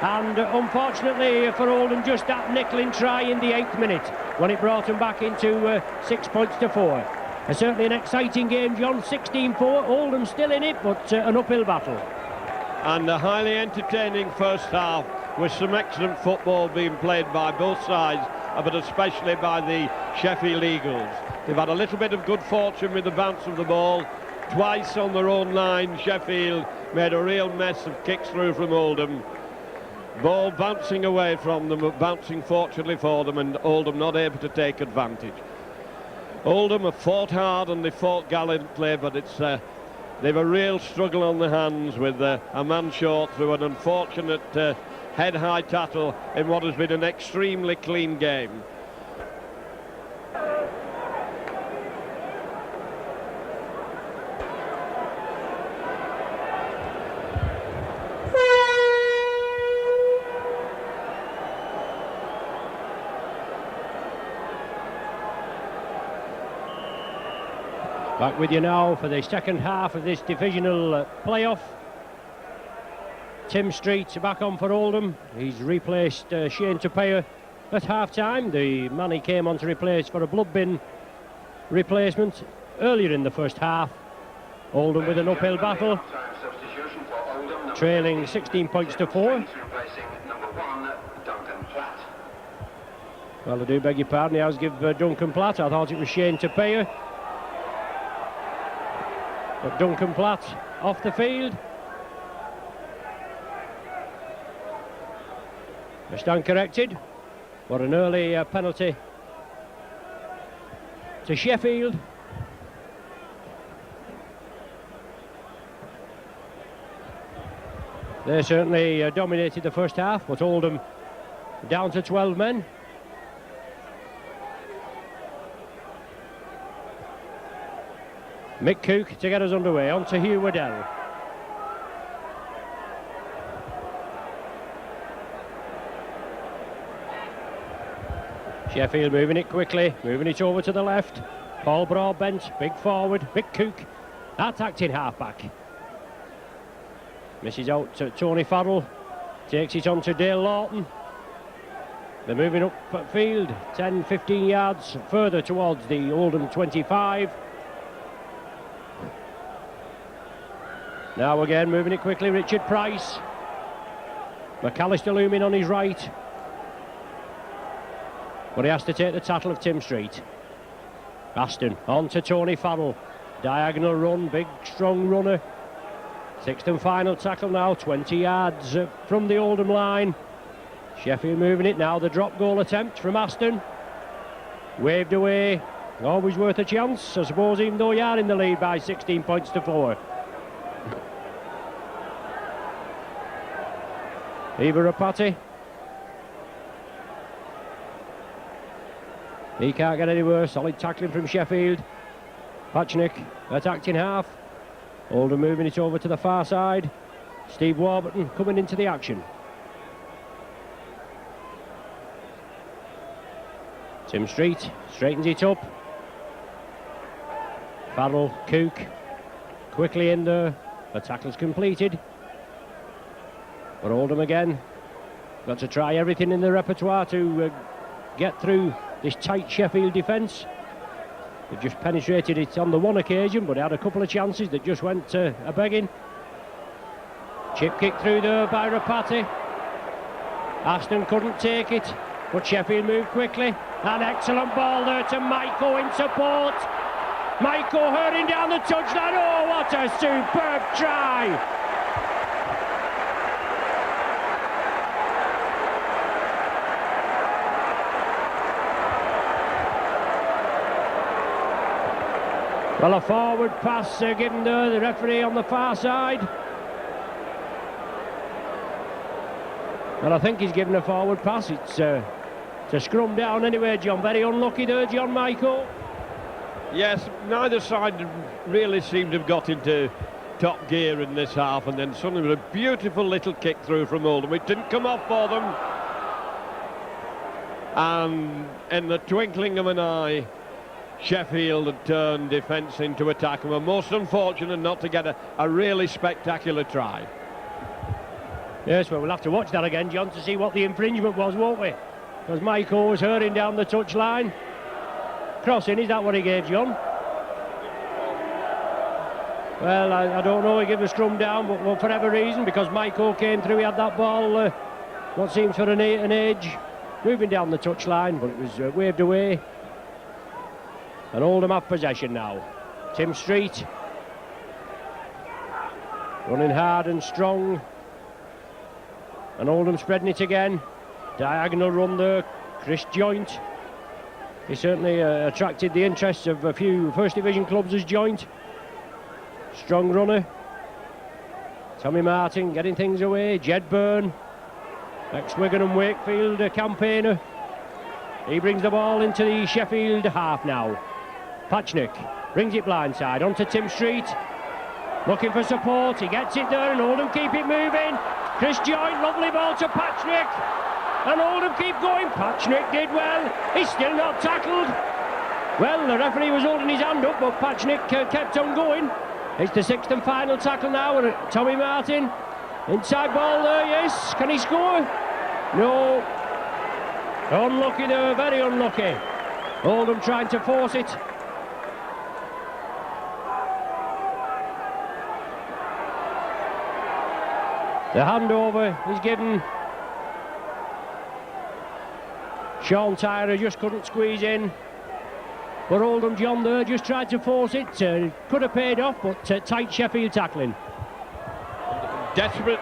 [SPEAKER 1] And unfortunately for Oldham, just that nickling try in the 8th minute when it brought them back into 6 points to 4. Certainly an exciting game, John. 16-4. Oldham still in it, but an uphill battle.
[SPEAKER 2] And a highly entertaining first half with some excellent football being played by both sides, but especially by the Sheffield Eagles. They've had a little bit of good fortune with the bounce of the ball. Twice on their own line, Sheffield made a real mess of kicks through from Oldham. Ball bouncing away from them, bouncing fortunately for them, and Oldham not able to take advantage. Oldham have fought hard and they fought gallantly, but they've a real struggle on their hands with a man short through an unfortunate head-high tackle in what has been an extremely clean game.
[SPEAKER 1] Back with you now for the second half of this divisional playoff. Tim Street back on for Oldham. He's replaced Shane Tupeya at half-time. The man he came on to replace for a blood bin replacement earlier in the first half. Oldham with an uphill battle, trailing 16 points to 4. Well, I do beg your pardon, I was give Duncan Platt. I thought it was Shane Tupeya. But Duncan Platt off the field. I stand corrected. What an early penalty to Sheffield. They certainly dominated the first half, but Oldham down to 12 men. Mick Cook to get us underway, on to Hugh Waddell. Sheffield moving it quickly, moving it over to the left. Paul Broadbent, big forward, Mick Cook, attacked in half-back. Misses out to Tony Farrell, takes it on to Dale Lawton. They're moving up field, 10-15 yards further towards the Oldham 25. Now again, moving it quickly, Richard Price. McAllister looming on his right. But he has to take the tackle of Tim Street. Aston, on to Tony Farrell. Diagonal run, big, strong runner. Sixth and final tackle now, 20 yards from the Oldham line. Sheffield moving it now, the drop goal attempt from Aston. Waved away, always worth a chance, I suppose, even though you are in the lead by 16 points to 4. Eva Rapati. He can't get any worse. Solid tackling from Sheffield. Patchnick attacked in half. Oldham moving it over to the far side. Steve Warburton coming into the action. Tim Street straightens it up. Farrell, Cook quickly in there. The tackle's completed. But Oldham again got to try everything in the repertoire to get through this tight Sheffield defence. They've just penetrated it on the one occasion, but they had a couple of chances that just went a-begging. Chip kick through there by Rapati. Aston couldn't take it, but Sheffield moved quickly. An excellent ball there to Maiko in support. Maiko hurrying down the touchline. Oh, what a superb try! Well, a forward pass given there, the referee on the far side. Well, I think he's given a forward pass. It's a scrum down anyway, John. Very unlucky there, John Michael.
[SPEAKER 2] Yes, neither side really seemed to have got into top gear in this half, and then suddenly a beautiful little kick through from Oldham. It didn't come off for them. And in the twinkling of an eye, Sheffield had turned defence into attack and were most unfortunate not to get a really spectacular try.
[SPEAKER 1] Yes, well, we'll have to watch that again, John, to see what the infringement was, won't we? Because Michael was hurrying down the touchline. Crossing, is that what he gave, John? Well, I don't know, he gave a scrum down, but for whatever reason, because Michael came through, he had that ball, what seems for an age, moving down the touchline, but it was waved away. And Oldham have possession now. Tim Street running hard and strong. And Oldham spreading it again. Diagonal run there. Chris Joint. He certainly attracted the interest of a few First Division clubs as Joint. Strong runner. Tommy Martin getting things away. Jed Byrne, ex-Wigan and Wakefield campaigner. He brings the ball into the Sheffield half now. Patchnick brings it blindside onto Tim Street. Looking for support. He gets it there and Oldham keep it moving. Chris Joint, lovely ball to Patchnick. And Oldham keep going. Patchnick did well. He's still not tackled. Well, the referee was holding his hand up, but Patchnick kept on going. It's the sixth and final tackle now. And Tommy Martin. Inside ball there, yes. Can he score? No. Unlucky there, very unlucky. Oldham trying to force it. The handover is given. Sean Tyrer just couldn't squeeze in. But Oldham, John there, just tried to force it. Could have paid off, but tight Sheffield tackling.
[SPEAKER 2] Desperate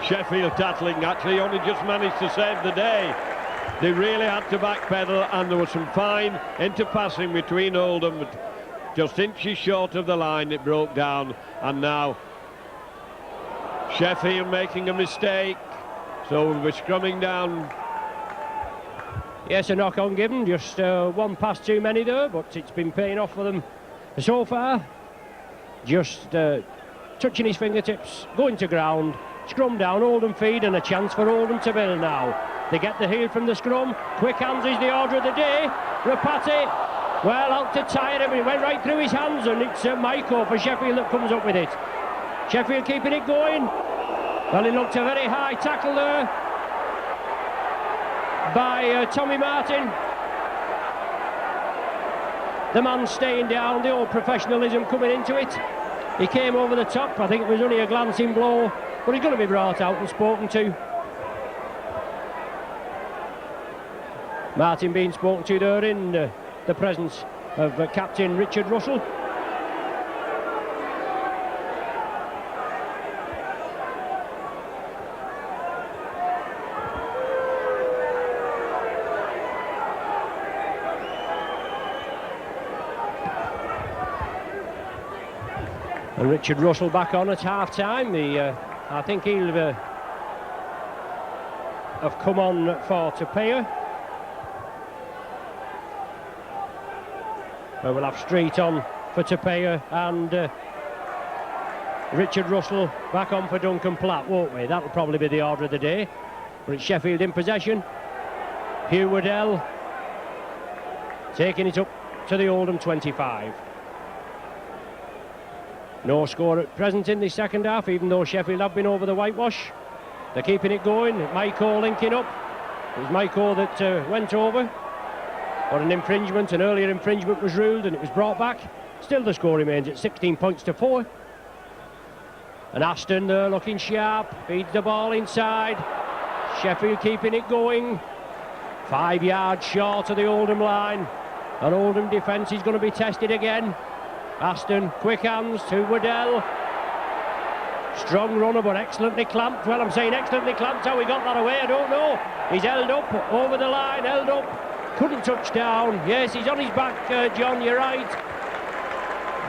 [SPEAKER 2] Sheffield tackling, actually only just managed to save the day. They really had to backpedal, and there was some fine interpassing between Oldham, but just inches short of the line it broke down, and now Sheffield making a mistake, so we're scrumming down.
[SPEAKER 1] Yes, a knock-on given, just one pass too many there, but it's been paying off for them so far. Just touching his fingertips, going to ground, scrum down, Oldham feed, and a chance for Oldham to build now. They get the heel from the scrum. Quick hands is the order of the day. Rapati, well, out to Tyre, but it went right through his hands, and it's Maiko for Sheffield that comes up with it. Sheffield keeping it going. Well, it looked a very high tackle there by Tommy Martin. The man staying down, the old professionalism coming into it. He came over the top. I think it was only a glancing blow, but he's going to be brought out and spoken to. Martin being spoken to there in the presence of Captain Richard Russell. And Richard Russell back on at half-time. I think he'll have come on for Tapia. We'll have Street on for Tapia and Richard Russell back on for Duncan Platt, won't we? That'll probably be the order of the day. But it's Sheffield in possession. Hugh Waddell taking it up to the Oldham 25. No score at present in the second half, even though Sheffield have been over the whitewash. They're keeping it going. Maiko linking up. It was Maiko that went over. But an earlier infringement was ruled and it was brought back. Still the score remains at 16 points to 4. And Aston there looking sharp, feeds the ball inside. Sheffield keeping it going. 5 yards short of the Oldham line. And Oldham defence is going to be tested again. Aston, quick hands to Waddell. Strong runner, but excellently clamped. Well, I'm saying excellently clamped. How he got that away, I don't know. He's held up, over the line, held up. Couldn't touch down. Yes, he's on his back, John, you're right.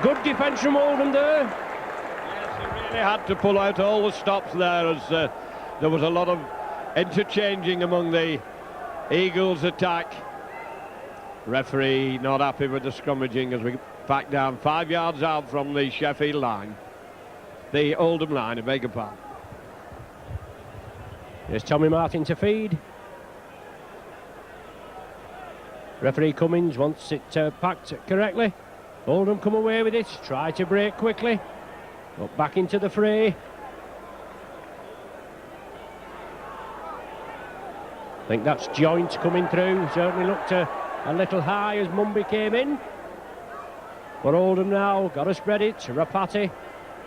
[SPEAKER 1] Good defence from Oldham there.
[SPEAKER 2] Yes, he really had to pull out all the stops there, as there was a lot of interchanging among the Eagles' attack. Referee not happy with the scrummaging as we back down 5 yards out from the Sheffield line. The Oldham line, I beg your pardon.
[SPEAKER 1] Here's Tommy Martin to feed. Referee Cummins wants it packed correctly. Oldham come away with it, try to break quickly. But back into the fray. I think that's Joint coming through. Certainly looked a little high as Mumby came in. But Oldham now, got to spread it. Rapati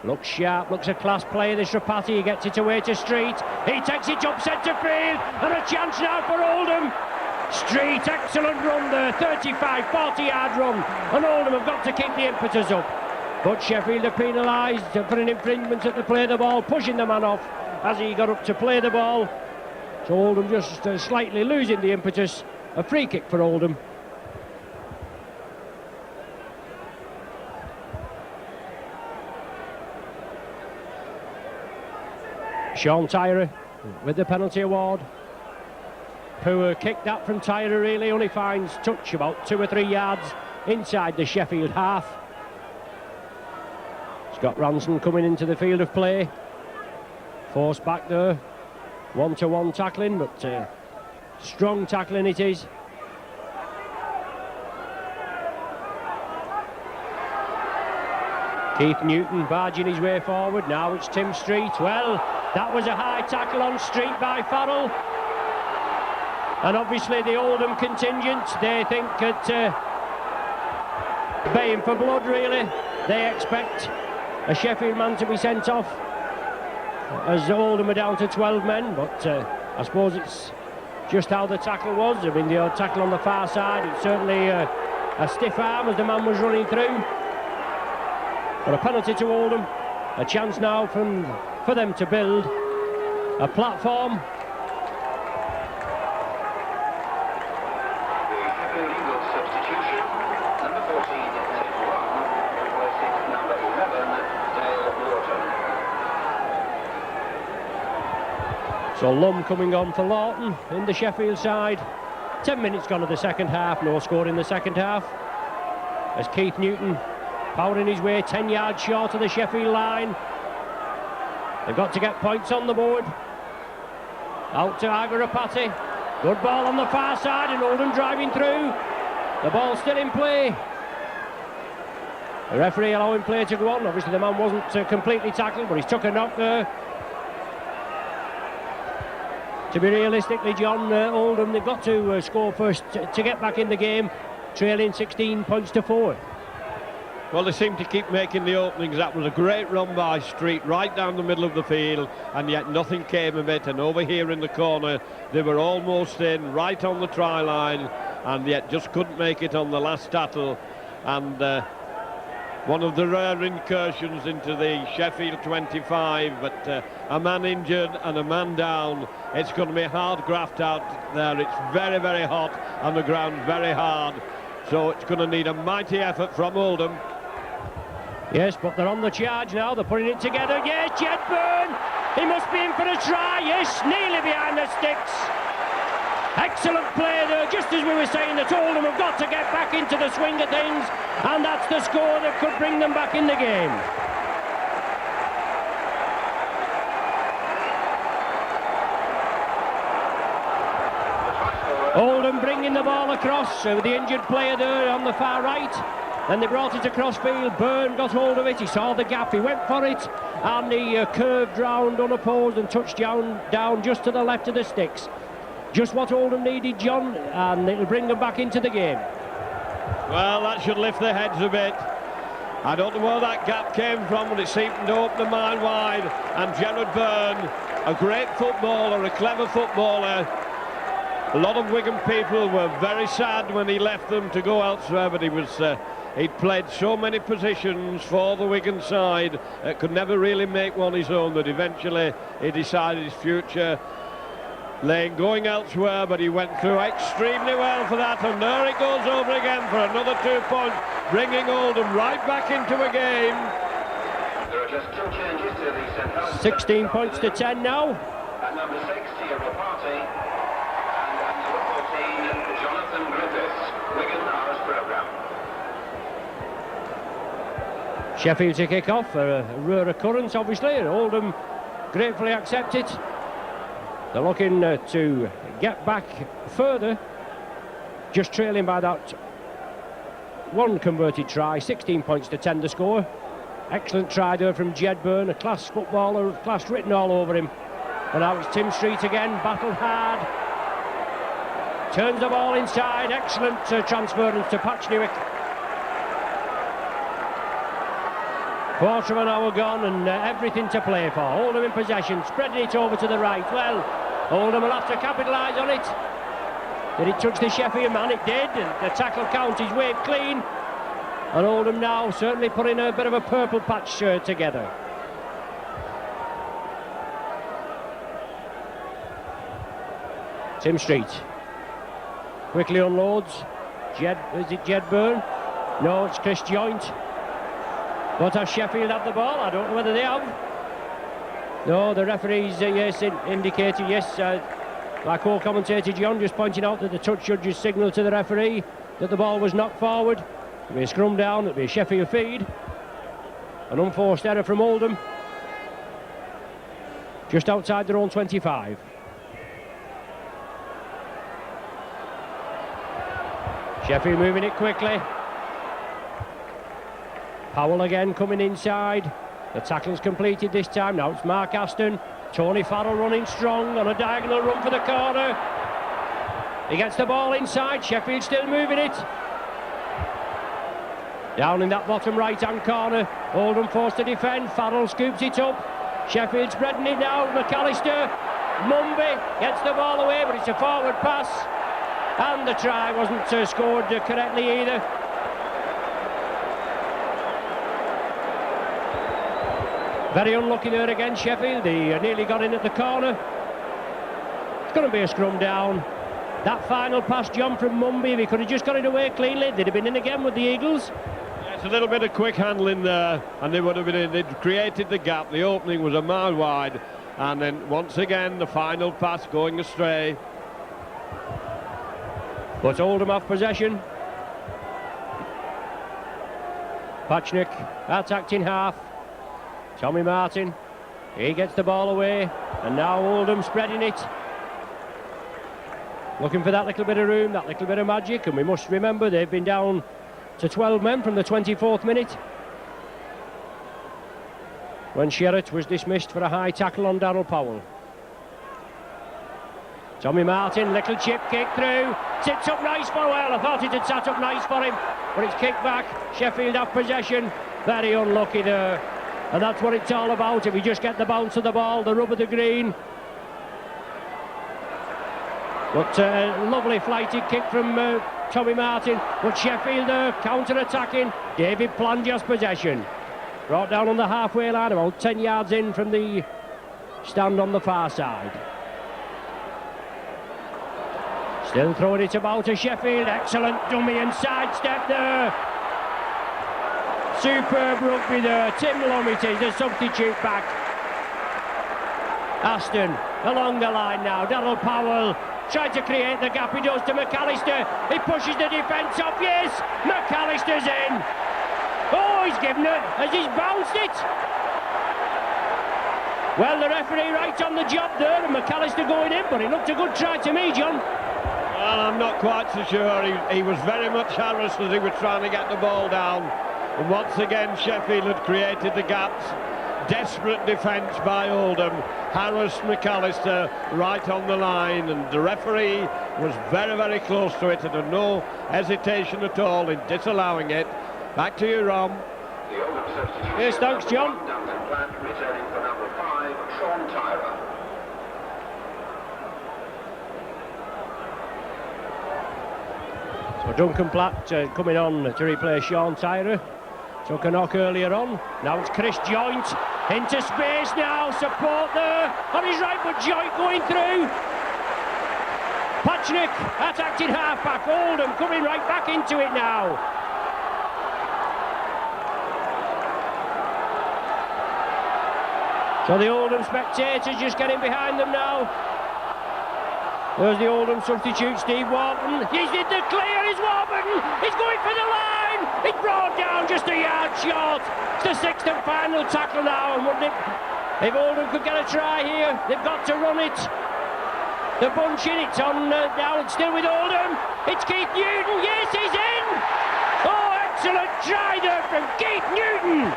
[SPEAKER 1] looks sharp, looks a class player, this Rapati. He gets it away to Street. He takes it up centre field. And a chance now for Oldham. Street, excellent run there, 35, 40-yard run. And Oldham have got to keep the impetus up. But Sheffield are penalised for an infringement at the play the ball, pushing the man off as he got up to play the ball. So Oldham just slightly losing the impetus. A free kick for Oldham. Sean Tyrer with the penalty award. Poor kick that from Tyrer, really. Only finds touch about 2 or 3 yards inside the Sheffield half. Scott Ranson coming into the field of play. Forced back there. 1-to-1 tackling, but strong tackling it is. Keith Newton barging his way forward. Now it's Tim Street. Well, that was a high tackle on Street by Farrell. And obviously the Oldham contingent, they think at baying for blood, really. They expect a Sheffield man to be sent off, as Oldham are down to 12 men. But I suppose it's just how the tackle was. I mean, the odd tackle on the far side, it's certainly a stiff arm as the man was running through. But a penalty to Oldham. A chance now for them to build a platform. So Lum coming on for Lawton in the Sheffield side. 10 minutes gone of the second half, no score in the second half. As Keith Newton powering his way 10 yards short of the Sheffield line. They've got to get points on the board. Out to Agarapati. Good ball on the far side and Oldham driving through. The ball still in play. The referee allowing play to go on. Obviously the man wasn't completely tackled, but he's took a knock there. To be realistically, John, Oldham, they've got to score first to get back in the game, trailing 16 points to 4.
[SPEAKER 2] Well, they seem to keep making the openings. That was a great run by Street right down the middle of the field, and yet nothing came of it. And over here in the corner, they were almost in, right on the try line, and yet just couldn't make it on the last tackle. And one of the rare incursions into the Sheffield 25, but a man injured and a man down. It's going to be hard graft out there. It's very, very hot on the ground, very hard. So it's going to need a mighty effort from Oldham.
[SPEAKER 1] Yes, but they're on the charge now. They're putting it together. Yes, Jedburn. He must be in for a try. Yes, nearly behind the sticks. Excellent play there, just as we were saying that Oldham have got to get back into the swing of things, and that's the score that could bring them back in the game. Oldham bringing the ball across with the injured player there on the far right. Then they brought it across field. Byrne got hold of it. He saw the gap. He went for it. And he curved round unopposed and touched down just to the left of the sticks. just what Oldham needed, John, and it'll bring them back into the game.
[SPEAKER 2] Well, that should lift their heads a bit. I don't know where that gap came from, but it seemed to open the mile wide. And Gerard Byrne, a great footballer, a clever footballer. A lot of Wigan people were very sad when he left them to go elsewhere, but he'd played so many positions for the Wigan side, could never really make one his own, that eventually he decided his future lay going elsewhere, but he went through extremely well for that, and there it goes over again for another 2 points, bringing Oldham right back into a game.
[SPEAKER 3] There are just 2 changes to the centre.
[SPEAKER 1] 16 points to 10 now.
[SPEAKER 3] At number 6, Thierry Party, and at number 14, Jonathan Griffiths. Wigan are as programmed.
[SPEAKER 1] Sheffield to kick off, a rare occurrence obviously, and Oldham gratefully accept it. They're looking to get back further, just trailing by that one converted try. 16 points to 10 the score. Excellent try there from Jed Byrne, a class footballer, class written all over him. And now it's Tim Street again, battled hard. Turns the ball inside, excellent transference to Patchnewick. Quarter of an hour gone and everything to play for. Oldham in possession, spreading it over to the right. Well, Oldham will have to capitalise on it. Did it touch the Sheffield man? It did. And the tackle count is waved clean. And Oldham now certainly putting a bit of a purple patch shirt together. Tim Street quickly unloads. Is it Jed Byrne? No, it's Chris Joint. But has Sheffield had the ball? I don't know whether they have. No, the referee's yes, indicated yes. My co-commentator John just pointing out that the touch judges signalled to the referee that the ball was knocked forward. It'll be a scrum down, it'll be a Sheffield feed. An unforced error from Oldham. Just outside their own 25. Sheffield moving it quickly. Powell again coming inside. The tackle's completed this time. Now it's Mark Aston. Tony Farrell running strong on a diagonal run for the corner. He gets the ball inside. Sheffield still moving it. Down in that bottom right-hand corner. Oldham forced to defend. Farrell scoops it up. Sheffield spreading it now. McAllister. Mumby gets the ball away, but it's a forward pass. And the try wasn't scored correctly either. Very unlucky there again, Sheffield. They nearly got in at the corner. It's going to be a scrum down. That final pass, John, from Mumby, if he could have just got it away cleanly, they'd have been in again with the Eagles.
[SPEAKER 2] Yeah, it's a little bit of quick handling there, and they would have been in. They'd created the gap. The opening was a mile wide, and then once again the final pass going astray.
[SPEAKER 1] But Oldham have possession. Patchnick attacked in half. Tommy Martin, he gets the ball away, and now Oldham spreading it. Looking for that little bit of room, that little bit of magic, and we must remember they've been down to 12 men from the 24th minute. When Sherratt was dismissed for a high tackle on Darryl Powell. Tommy Martin, little chip kick through, sits up nice for, well, I thought it had sat up nice for him, but it's kicked back. Sheffield have possession, very unlucky there. And that's what it's all about. If you just get the bounce of the ball, the rub of the green. But lovely flighted kick from Tommy Martin. But Sheffield there, counter-attacking. David Planger's possession. Brought down on the halfway line, about 10 yards in from the stand on the far side. Still throwing it about to Sheffield. Excellent dummy and sidestep there. Superb rugby there. Tim Lomity, the substitute back. Aston along the line now. Darryl Powell trying to create the gap. He does to McAllister. He pushes the defence up. Yes, McAllister's in. Oh, he's given it as he's bounced it. Well, the referee right on the job there, and McAllister going in, but it looked a good try to me, John.
[SPEAKER 2] Well, I'm not quite so sure. He was very much harassed as he was trying to get the ball down. And once again, Sheffield had created the gaps. desperate defence by Oldham. Harris McAllister right on the line, and the referee was very, very close to it and had no hesitation at all in disallowing it. Back to you, Ron.
[SPEAKER 1] Yes, thanks, John.
[SPEAKER 3] Duncan Platt returning for number 5, Sean Tyra.
[SPEAKER 1] So Duncan Platt coming on to replace Sean Tyra. Took a knock earlier on. Now it's Chris Joint into space now. Support there on his right, but Joint going through. Patchnick attacked in half back. Oldham coming right back into it now. So the Oldham spectators just getting behind them now. There's the Oldham substitute, Steve Warburton. He's in the clear, is Warburton. He's going for the line. It's brought down just a yard short. It's the sixth and final tackle now. And wouldn't it, if Oldham could get a try here, they've got to run it. The bunch in it on now. It's still with Oldham. It's Keith Newton. Yes, he's in. Oh, excellent try there from Keith Newton.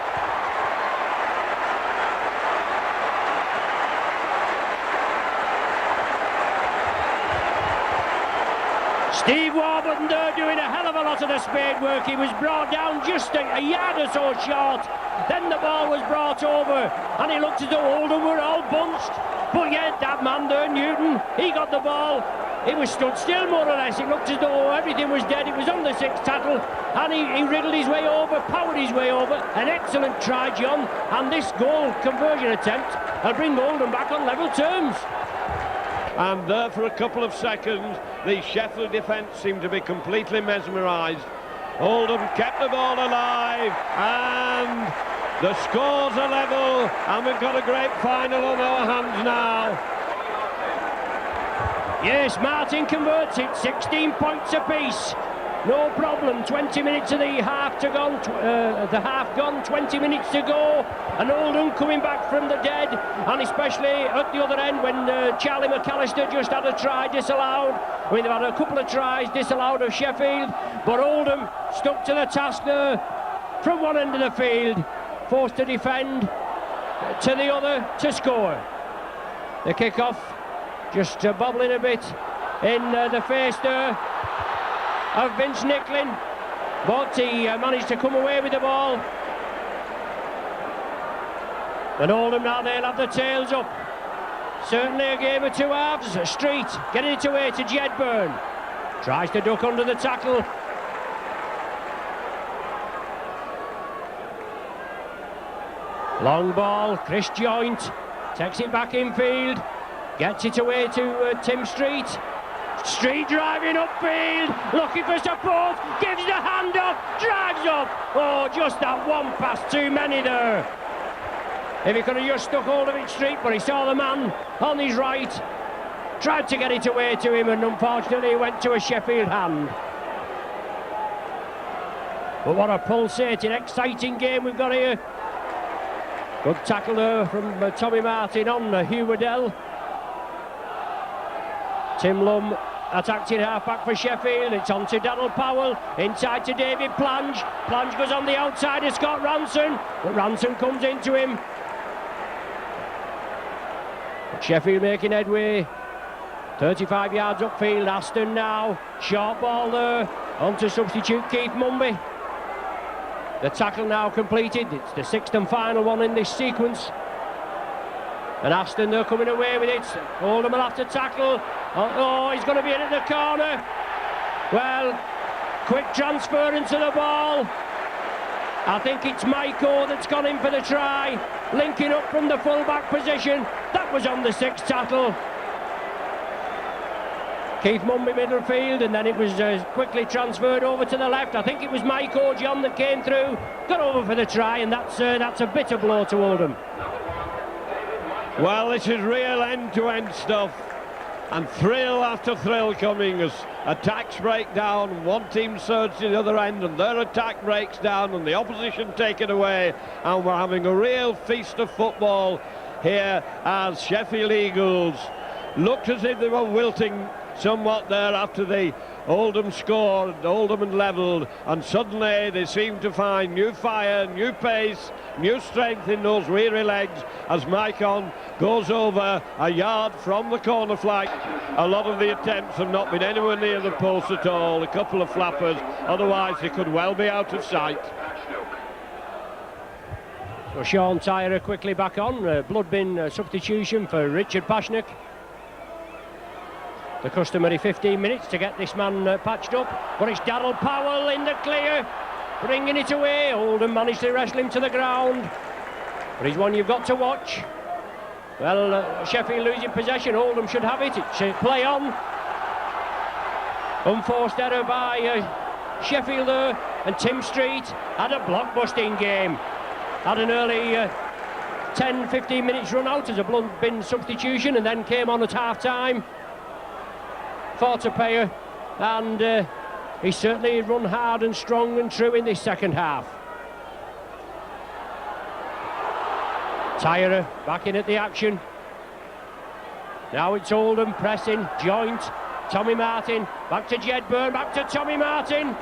[SPEAKER 1] Steve Warburton there doing a hell of a lot of the spade work. He was brought down just a yard or so short. Then the ball was brought over and he looked as though Oldham were all bunched. But yet that man there, Newton, he got the ball. He was stood still more or less. It looked as though everything was dead. It was on the sixth tackle and he riddled his way over, powered his way over. An excellent try, John. And this goal conversion attempt will bring Oldham back on level terms.
[SPEAKER 2] And there for a couple of seconds, the Sheffield defence seemed to be completely mesmerised. Oldham kept the ball alive, and the scores are level, and we've got a great final on our hands now.
[SPEAKER 1] Yes, Martin converts it, 16 points apiece. No problem. 20 minutes of the half to gone. The half gone. 20 minutes to go. And Oldham coming back from the dead, and especially at the other end when Charlie McAllister just had a try disallowed. I mean, they've had a couple of tries disallowed of Sheffield, but Oldham stuck to the task there from one end of the field, forced to defend, to the other to score. The kick-off just bobbling a bit in the face there of Vince Nicklin, but he managed to come away with the ball. And Oldham now, they'll have the tails up. Certainly a game of two halves. Street getting it away to Jedburn. Tries to duck under the tackle. Long ball, Chris Joint takes it back infield, gets it away to Tim Street. Street driving upfield, looking for support, gives the hand up, drives up. Oh, just that one pass too many there. If he could have just stuck hold of it, Street, but he saw the man on his right, tried to get it away to him, and unfortunately he went to a Sheffield hand. But what a pulsating, exciting game we've got here. Good tackle there from Tommy Martin on Hugh Waddell. Tim Lum attacked in half-back for Sheffield. It's on to Donald Powell, inside to David Plange. Plange goes on the outside of Scott Ranson, but Ranson comes into him. Sheffield making headway, 35 yards upfield. Aston now, short ball there, on to substitute Keith Mumby. The tackle now completed. It's the sixth and final one in this sequence. And Aston, they're coming away with it. Oldham will have to tackle. Oh, he's going to be in at the corner. Well, quick transference of the ball. I think it's Maiko that's gone in for the try. Linking up from the full-back position. That was on the sixth tackle. Keith Mumby middle field, and then it was quickly transferred over to the left. I think it was Maiko, John, that came through, got over for the try, and that's a bitter blow to Oldham.
[SPEAKER 2] Well, this is real end-to-end stuff, and thrill after thrill coming as attacks break down. One team surges to the other end, and their attack breaks down, and the opposition take it away, and we're having a real feast of football here as Sheffield Eagles looked as if they were wilting somewhat there after the Oldham scored, Oldham had levelled, and suddenly they seem to find new fire, new pace, new strength in those weary legs as Maicon goes over a yard from the corner flag. A lot of the attempts have not been anywhere near the post at all, a couple of flappers, otherwise they could well be out of sight.
[SPEAKER 1] So Sean Tyrer quickly back on, blood bin substitution for Richard Pashnik. The customary 15 minutes to get this man patched up, but it's Darryl Powell in the clear, bringing it away. Oldham managed to wrestle him to the ground, but he's one you've got to watch. Well, Sheffield losing possession, Oldham should have it. It's play on. Unforced error by Sheffield there, and Tim Street had a blockbusting game. Had an early 10-15 minutes run out as a blood bin substitution, and then came on at half-time. Fortepayer, and he's certainly run hard and strong and true in this second half. Tyrer back in at the action. Now it's Oldham pressing, joint. Tommy Martin, back to Jedburn, back to Tommy Martin.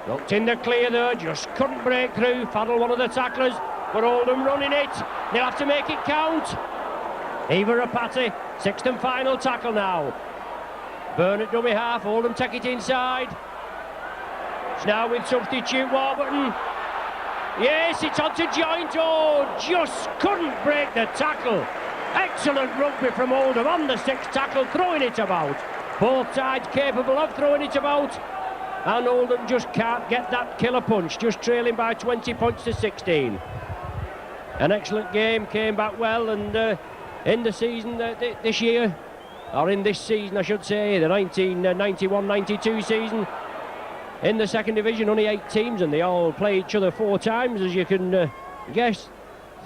[SPEAKER 1] Looked in the clear there, just couldn't break through. Faddle one of the tacklers, but Oldham running it. They'll have to make it count. Eva Rapati, sixth and final tackle now. Burn at dummy half, Oldham take it inside. It's now with substitute Warburton. Yes, it's on to Joint. Oh, just couldn't break the tackle. Excellent rugby from Oldham on the sixth tackle, throwing it about. Both sides capable of throwing it about. And Oldham just can't get that killer punch, just trailing by 20 points to 16. An excellent game, came back well, and in the season this year, or in this season I should say, the 1991-92 season, in the second division, only 8 teams, and they all play each other 4 times, as you can guess.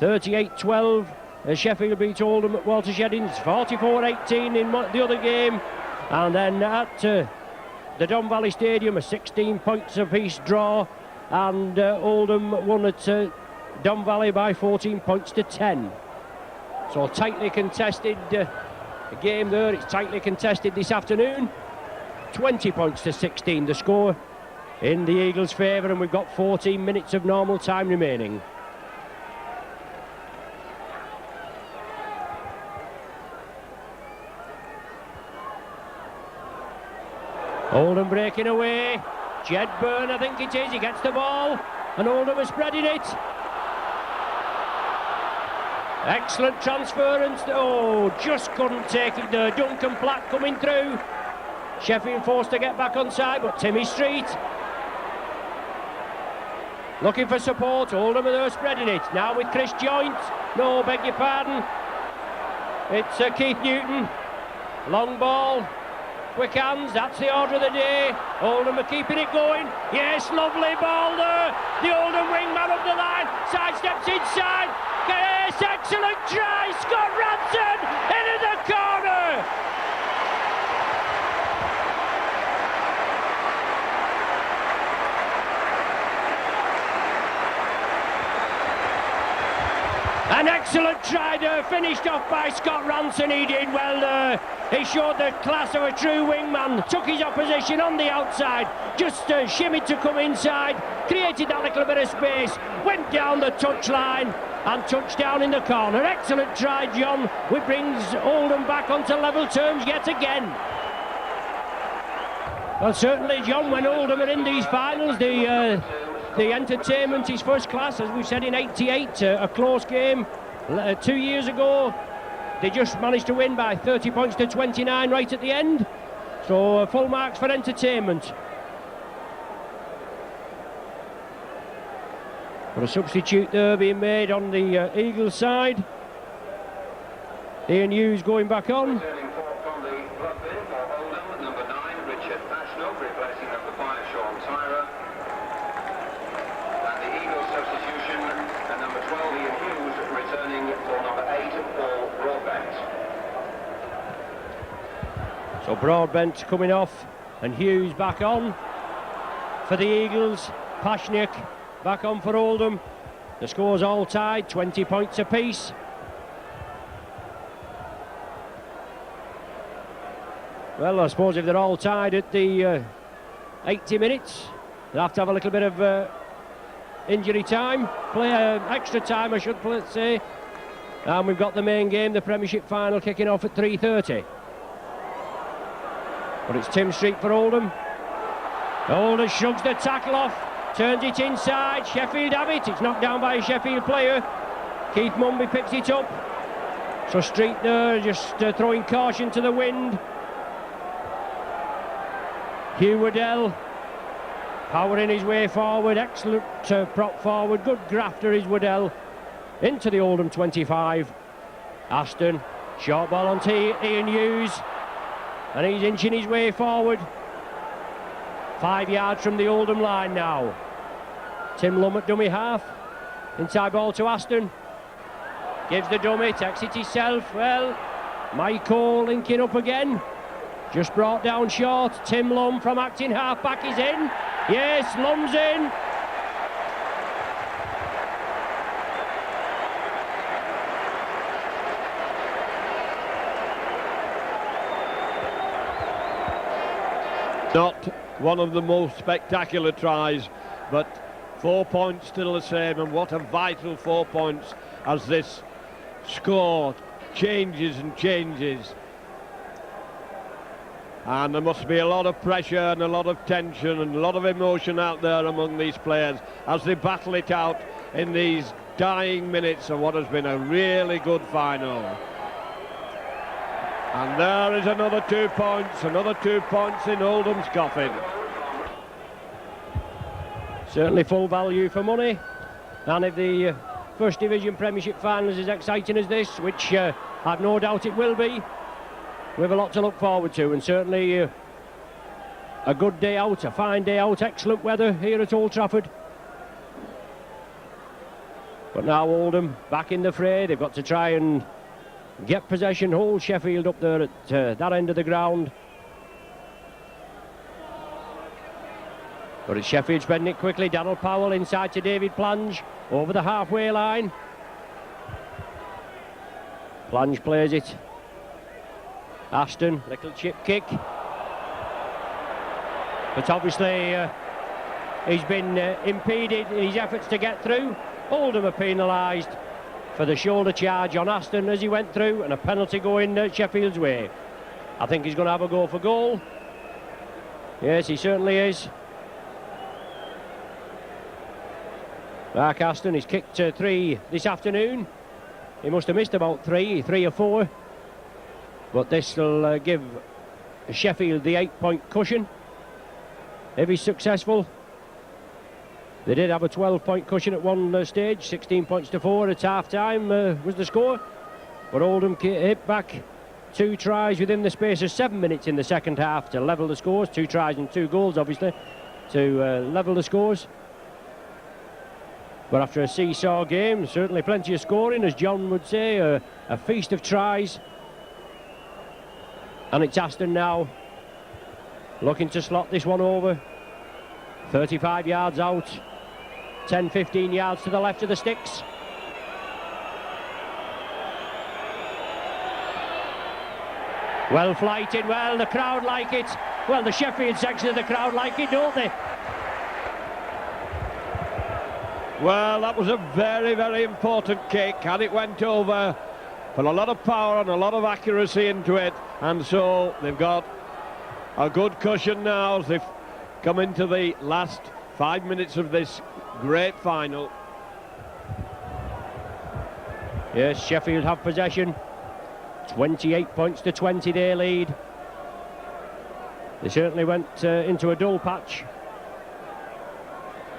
[SPEAKER 1] 38-12, Sheffield beat Oldham at Walter Sheddings, 44-18 in the other game, and then at the Don Valley Stadium, a 16 points apiece draw, and Oldham won at Don Valley by 14 points to 10. So tightly contested game there. It's tightly contested this afternoon. 20 points to 16 the score in the Eagles' favour, and we've got 14 minutes of normal time remaining. Oldham breaking away. Jedburn, I think it is, he gets the ball, and Oldham is spreading it. Excellent transference. Oh, just couldn't take it there. Duncan Platt coming through. Sheffield forced to get back on side, but Timmy Street looking for support. Oldham are there spreading it. Now with Chris Joint. No, beg your pardon. It's Keith Newton. Long ball. Quick hands, that's the order of the day. Oldham are keeping it going. Yes, lovely ball there. The Oldham wingman up the line. Sidesteps inside. Yes, excellent try. Scott Ranson into the corner. An excellent try there, finished off by Scott Ranson. He did well there. He showed the class of a true wingman, took his opposition on the outside, just shimmied to come inside, created that little bit of space, went down the touchline and touched down in the corner. Excellent try, John, which brings Oldham back onto level terms yet again. Well, certainly, John, when Oldham are in these finals, the entertainment is first class, as we said in '88, a close game 2 years ago. They just managed to win by 30 points to 29 right at the end. So full marks for entertainment. But a substitute there being made on the Eagles side. Ian Hughes going back on.
[SPEAKER 3] Returning from the blood bin for Oldham, number 9, Richard Pashnik, replacing number 5, Sean Tyrer. And the Eagles substitution, and number 12, Ian Hughes, returning for number 8, Paul Broadbent.
[SPEAKER 1] So Broadbent coming off, and Hughes back on for the Eagles. Pashnik back on for Oldham. The score's all tied, 20 points apiece. Well, I suppose if they're all tied at the 80 minutes, they'll have to have a little bit of injury time, extra time I should say. And we've got the main game, the Premiership final, kicking off at 3:30. But it's Tim Street for Oldham. Oldham shrugs the tackle off, turns it inside. Sheffield have it. It's knocked down by a Sheffield player. Keith Mumby picks it up. So Street there just throwing caution to the wind. Hugh Waddell powering his way forward. Excellent prop forward. Good grafter is Waddell. Into the Oldham 25. Aston, short ball on to Ian Hughes. And he's inching his way forward. 5 yards from the Oldham line now. Tim Lum at dummy half. Inside ball to Aston. Gives the dummy, takes it himself. Well, Michael linking up again. Just brought down short. Tim Lum from acting half back is in. Yes, Lum's in.
[SPEAKER 2] Not one of the most spectacular tries, but 4 points still the same, and what a vital 4 points as this score changes and changes. And there must be a lot of pressure and a lot of tension and a lot of emotion out there among these players as they battle it out in these dying minutes of what has been a really good final. And there is another 2 points in Oldham's coffin.
[SPEAKER 1] Certainly full value for money. And if the First Division Premiership final is as exciting as this, which I've no doubt it will be, we have a lot to look forward to, and certainly a good day out, a fine day out, excellent weather here at Old Trafford. But now Oldham back in the fray. They've got to try and get possession, hold Sheffield up there at that end of the ground. But it's Sheffield spreading it quickly. Darryl Powell inside to David Plange, over the halfway line. Plange plays it. Aston, little chip kick. But obviously he's been impeded in his efforts to get through. Oldham are penalised for the shoulder charge on Aston as he went through, and a penalty going Sheffield's way. I think he's going to have a go for goal. Yes, he certainly is. Mark Aston, he's kicked 3 this afternoon. He must have missed about 3 or 4. But this will give Sheffield the 8-point cushion if he's successful. They did have a 12-point cushion at one stage. 16 points to 4 at half-time was the score. But Oldham hit back 2 tries within the space of 7 minutes in the second half to level the scores. 2 tries and 2 goals, obviously, to level the scores. But after a seesaw game, certainly plenty of scoring, as John would say, a feast of tries. And it's Aston now, looking to slot this one over. 35 yards out, 10-15 yards to the left of the sticks. Well flighted, well, the crowd like it. Well, the Sheffield section of the crowd like it, don't they?
[SPEAKER 2] Well, that was a very, very important kick, and it went over. Put a lot of power and a lot of accuracy into it, and so they've got a good cushion now as they've come into the last 5 minutes of this great final.
[SPEAKER 1] Yes, Sheffield have possession. 28 points to 20 they lead. They certainly went into a dull patch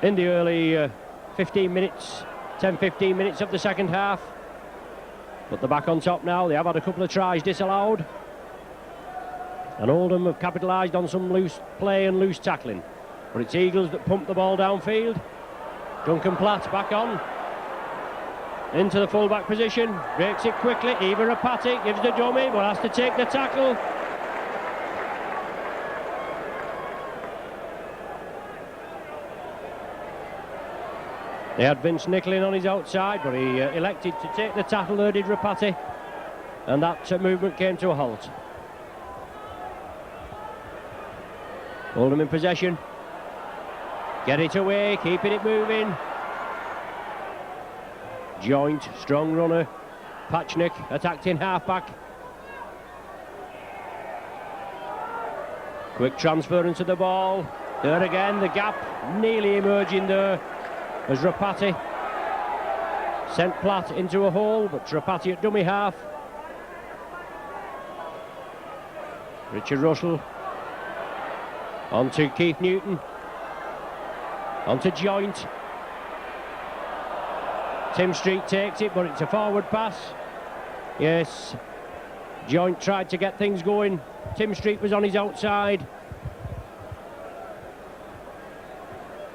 [SPEAKER 1] in the early 15 minutes, 10-15 minutes of the second half. But they're back on top now. They have had a couple of tries disallowed. And Oldham have capitalised on some loose play and loose tackling. But it's Eagles that pump the ball downfield. Duncan Platt back on. Into the full-back position. Breaks it quickly. Eva Rapati gives the dummy, but has to take the tackle. They had Vince Nicklin on his outside, but he elected to take the tackle there, did Rapati. And that movement came to a halt. Oldham in possession. Get it away, keeping it moving. Joint, strong runner. Patchnick attacked in half-back. Quick transfer into the ball. There again, the gap nearly emerging there as Rapati sent Platt into a hole, but Rapati at dummy half. Richard Russell on to Keith Newton, on to Joint. Tim Street takes it, but it's a forward pass. Yes, Joint tried to get things going. Tim Street was on his outside.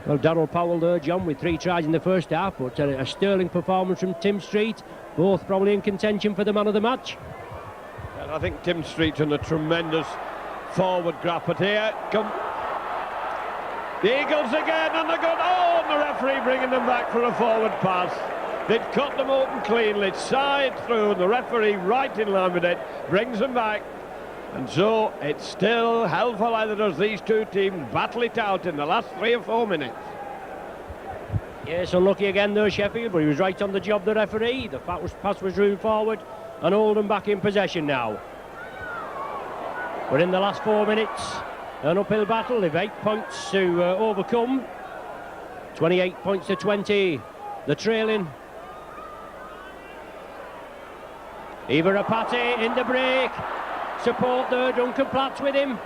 [SPEAKER 1] Well, Darryl Powell there, John, with 3 tries in the first half, but a sterling performance from Tim Street. Both probably in contention for the man of the match.
[SPEAKER 2] And I think Tim Street's done a tremendous forward grab, but here come the Eagles again, and they're going, oh, and the referee bringing them back for a forward pass. They'd cut them open cleanly, side through, and the referee right in line with it, brings them back. And so it's still hell for leather as these two teams battle it out in the last 3 or 4 minutes.
[SPEAKER 1] Yes, unlucky again there, Sheffield, but he was right on the job, the referee. The pass was ruled forward, and Oldham back in possession now. But in the last 4 minutes, an uphill battle. They've 8 points to overcome. 28 points to 20. The trailing. Eva Rapati in the break. Support there, Duncan Platt's with him.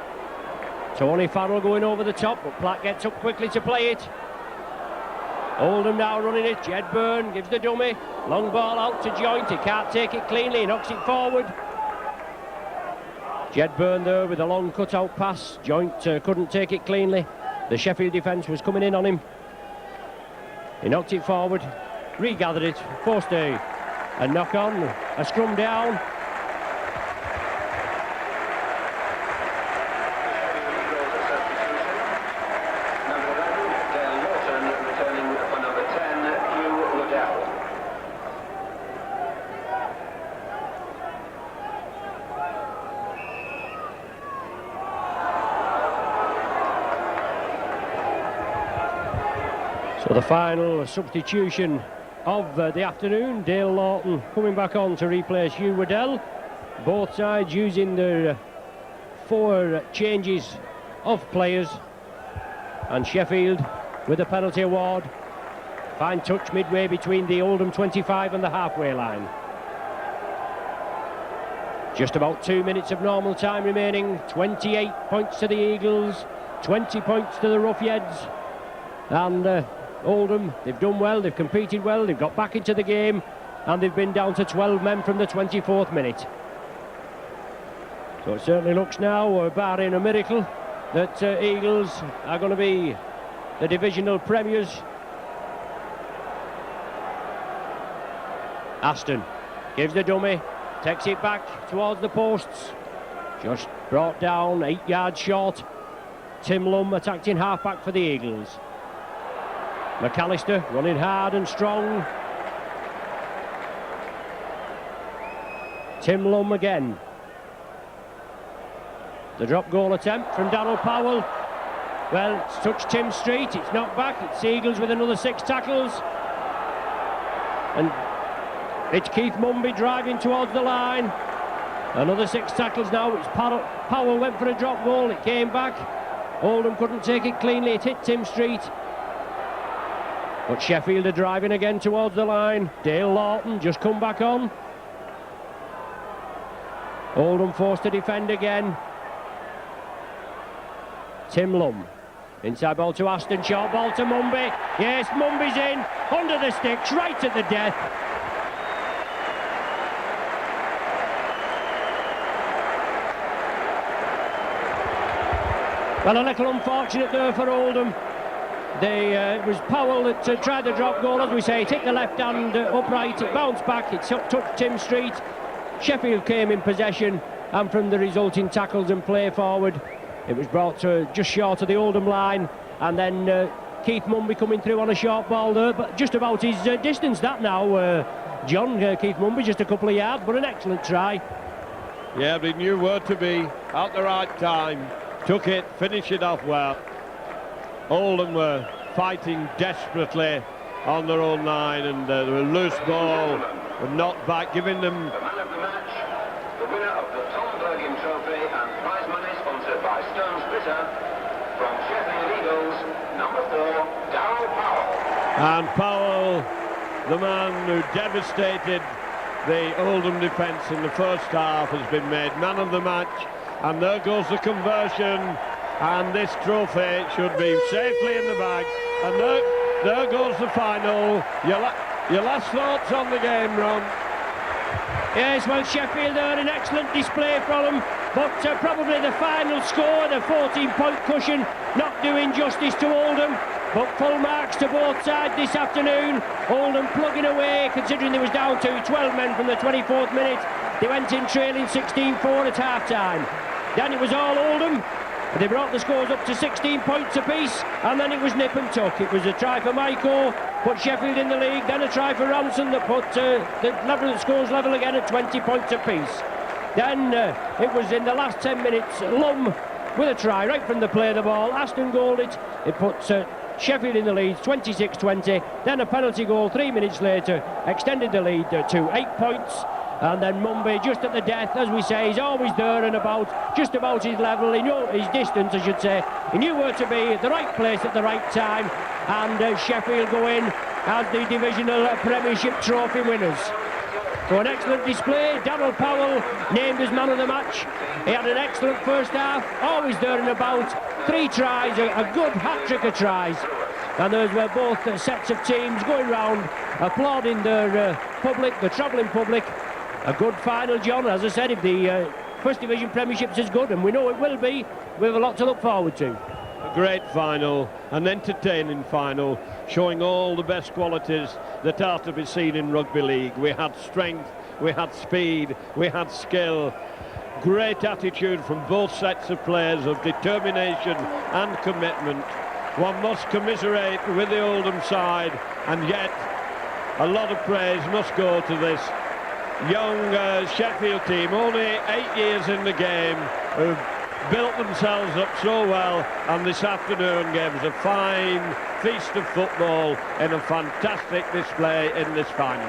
[SPEAKER 1] Tony Farrell going over the top, but Platt gets up quickly to play it. Oldham now running it. Jed Byrne gives the dummy. Long ball out to Joint. He can't take it cleanly. He knocks it forward. Jed Byrne there with a long cut-out pass. Joint couldn't take it cleanly. The Sheffield defence was coming in on him. He knocked it forward, regathered it, forced a knock on, a scrum down. So the final substitution of the afternoon, Dale Lawton coming back on to replace Hugh Waddell. Both sides using their 4 changes of players, and Sheffield with a penalty award. Fine touch midway between the Oldham 25 and the halfway line. Just about 2 minutes of normal time remaining. 28 points to the Eagles, 20 points to the Roughheads, and Oldham, they've done well, they've competed well, they've got back into the game, and they've been down to 12 men from the 24th minute. So it certainly looks now, barring a miracle, that Eagles are going to be the divisional premiers. Aston gives the dummy, takes it back towards the posts, just brought down 8 yards short. Tim Lum attacked in half-back for the Eagles. McAllister running hard and strong. Tim Lum again. The drop goal attempt from Darryl Powell. Well, it's touched Tim Street, it's knocked back. It's Eagles with another 6 tackles. And it's Keith Mumby driving towards the line. Another 6 tackles now. It's Powell went for a drop goal, it came back. Oldham couldn't take it cleanly, it hit Tim Street. But Sheffield are driving again towards the line. Dale Lawton just come back on. Oldham forced to defend again. Tim Lum. Inside ball to Aston, short ball to Mumby. Yes, Mumby's in, under the sticks, right at the death. Well, a little unfortunate there for Oldham. It was Powell that tried the drop goal, as we say. It hit the left hand upright, it bounced back, it touched Tim Street. Sheffield came in possession, and from the resulting tackles and play forward, it was brought to just short of the Oldham line, and then Keith Mumby coming through on a short ball there, but just about his distance that now, John. Keith Mumby just a couple of yards, but an excellent try.
[SPEAKER 2] Yeah, but he knew where to be at the right time. took it, finished it off well. Oldham were fighting desperately on their own line, and the loose ball were knocked back, giving them...
[SPEAKER 3] The man of the match, the winner of the Tom Bergin Trophy and prize money sponsored by Stones Bitter, from Sheffield Eagles, number 4, Darryl Powell.
[SPEAKER 2] And Powell, the man who devastated the Oldham defence in the first half, has been made man of the match, and there goes the conversion, and this trophy should be safely in the bag, and there goes the final. Your last thoughts on the game, Ron?
[SPEAKER 1] Yes, well, Sheffield are an excellent display from them, but probably the final score, the 14-point cushion, not doing justice to Oldham. But full marks to both sides this afternoon. Oldham plugging away, considering they was down to 12 men from the 24th minute. They went in trailing 16-4 at half-time. Then it was all Oldham. They brought the scores up to 16 points apiece, and then it was nip and tuck. It was a try for Maiko, put Sheffield in the league, then a try for Ranson that put the scores level again at 20 points apiece. Then it was in the last 10 minutes, Lum with a try right from the play of the ball. Aston goaled it. It put Sheffield in the lead, 26-20. Then a penalty goal 3 minutes later extended the lead to 8 points. And then Mumby, just at the death, as we say, he's always there and about, just about his level, he knew his distance, I should say. He knew where to be at the right place at the right time. And Sheffield go in as the Divisional Premiership trophy winners. So an excellent display. Darryl Powell named as man of the match. He had an excellent first half, always there and about. 3 tries, a good hat-trick of tries. And those were both sets of teams going round, applauding their public, the travelling public. A good final, John. As I said, if the First Division Premiership's is good, and we know it will be, we have a lot to look forward to.
[SPEAKER 2] A great final, an entertaining final, showing all the best qualities that are to be seen in rugby league. We had strength, we had speed, we had skill. Great attitude from both sets of players, of determination and commitment. One must commiserate with the Oldham side, and yet a lot of praise must go to this young Sheffield team, only 8 years in the game, who built themselves up so well, and this afternoon gave us a fine feast of football in a fantastic display in this final.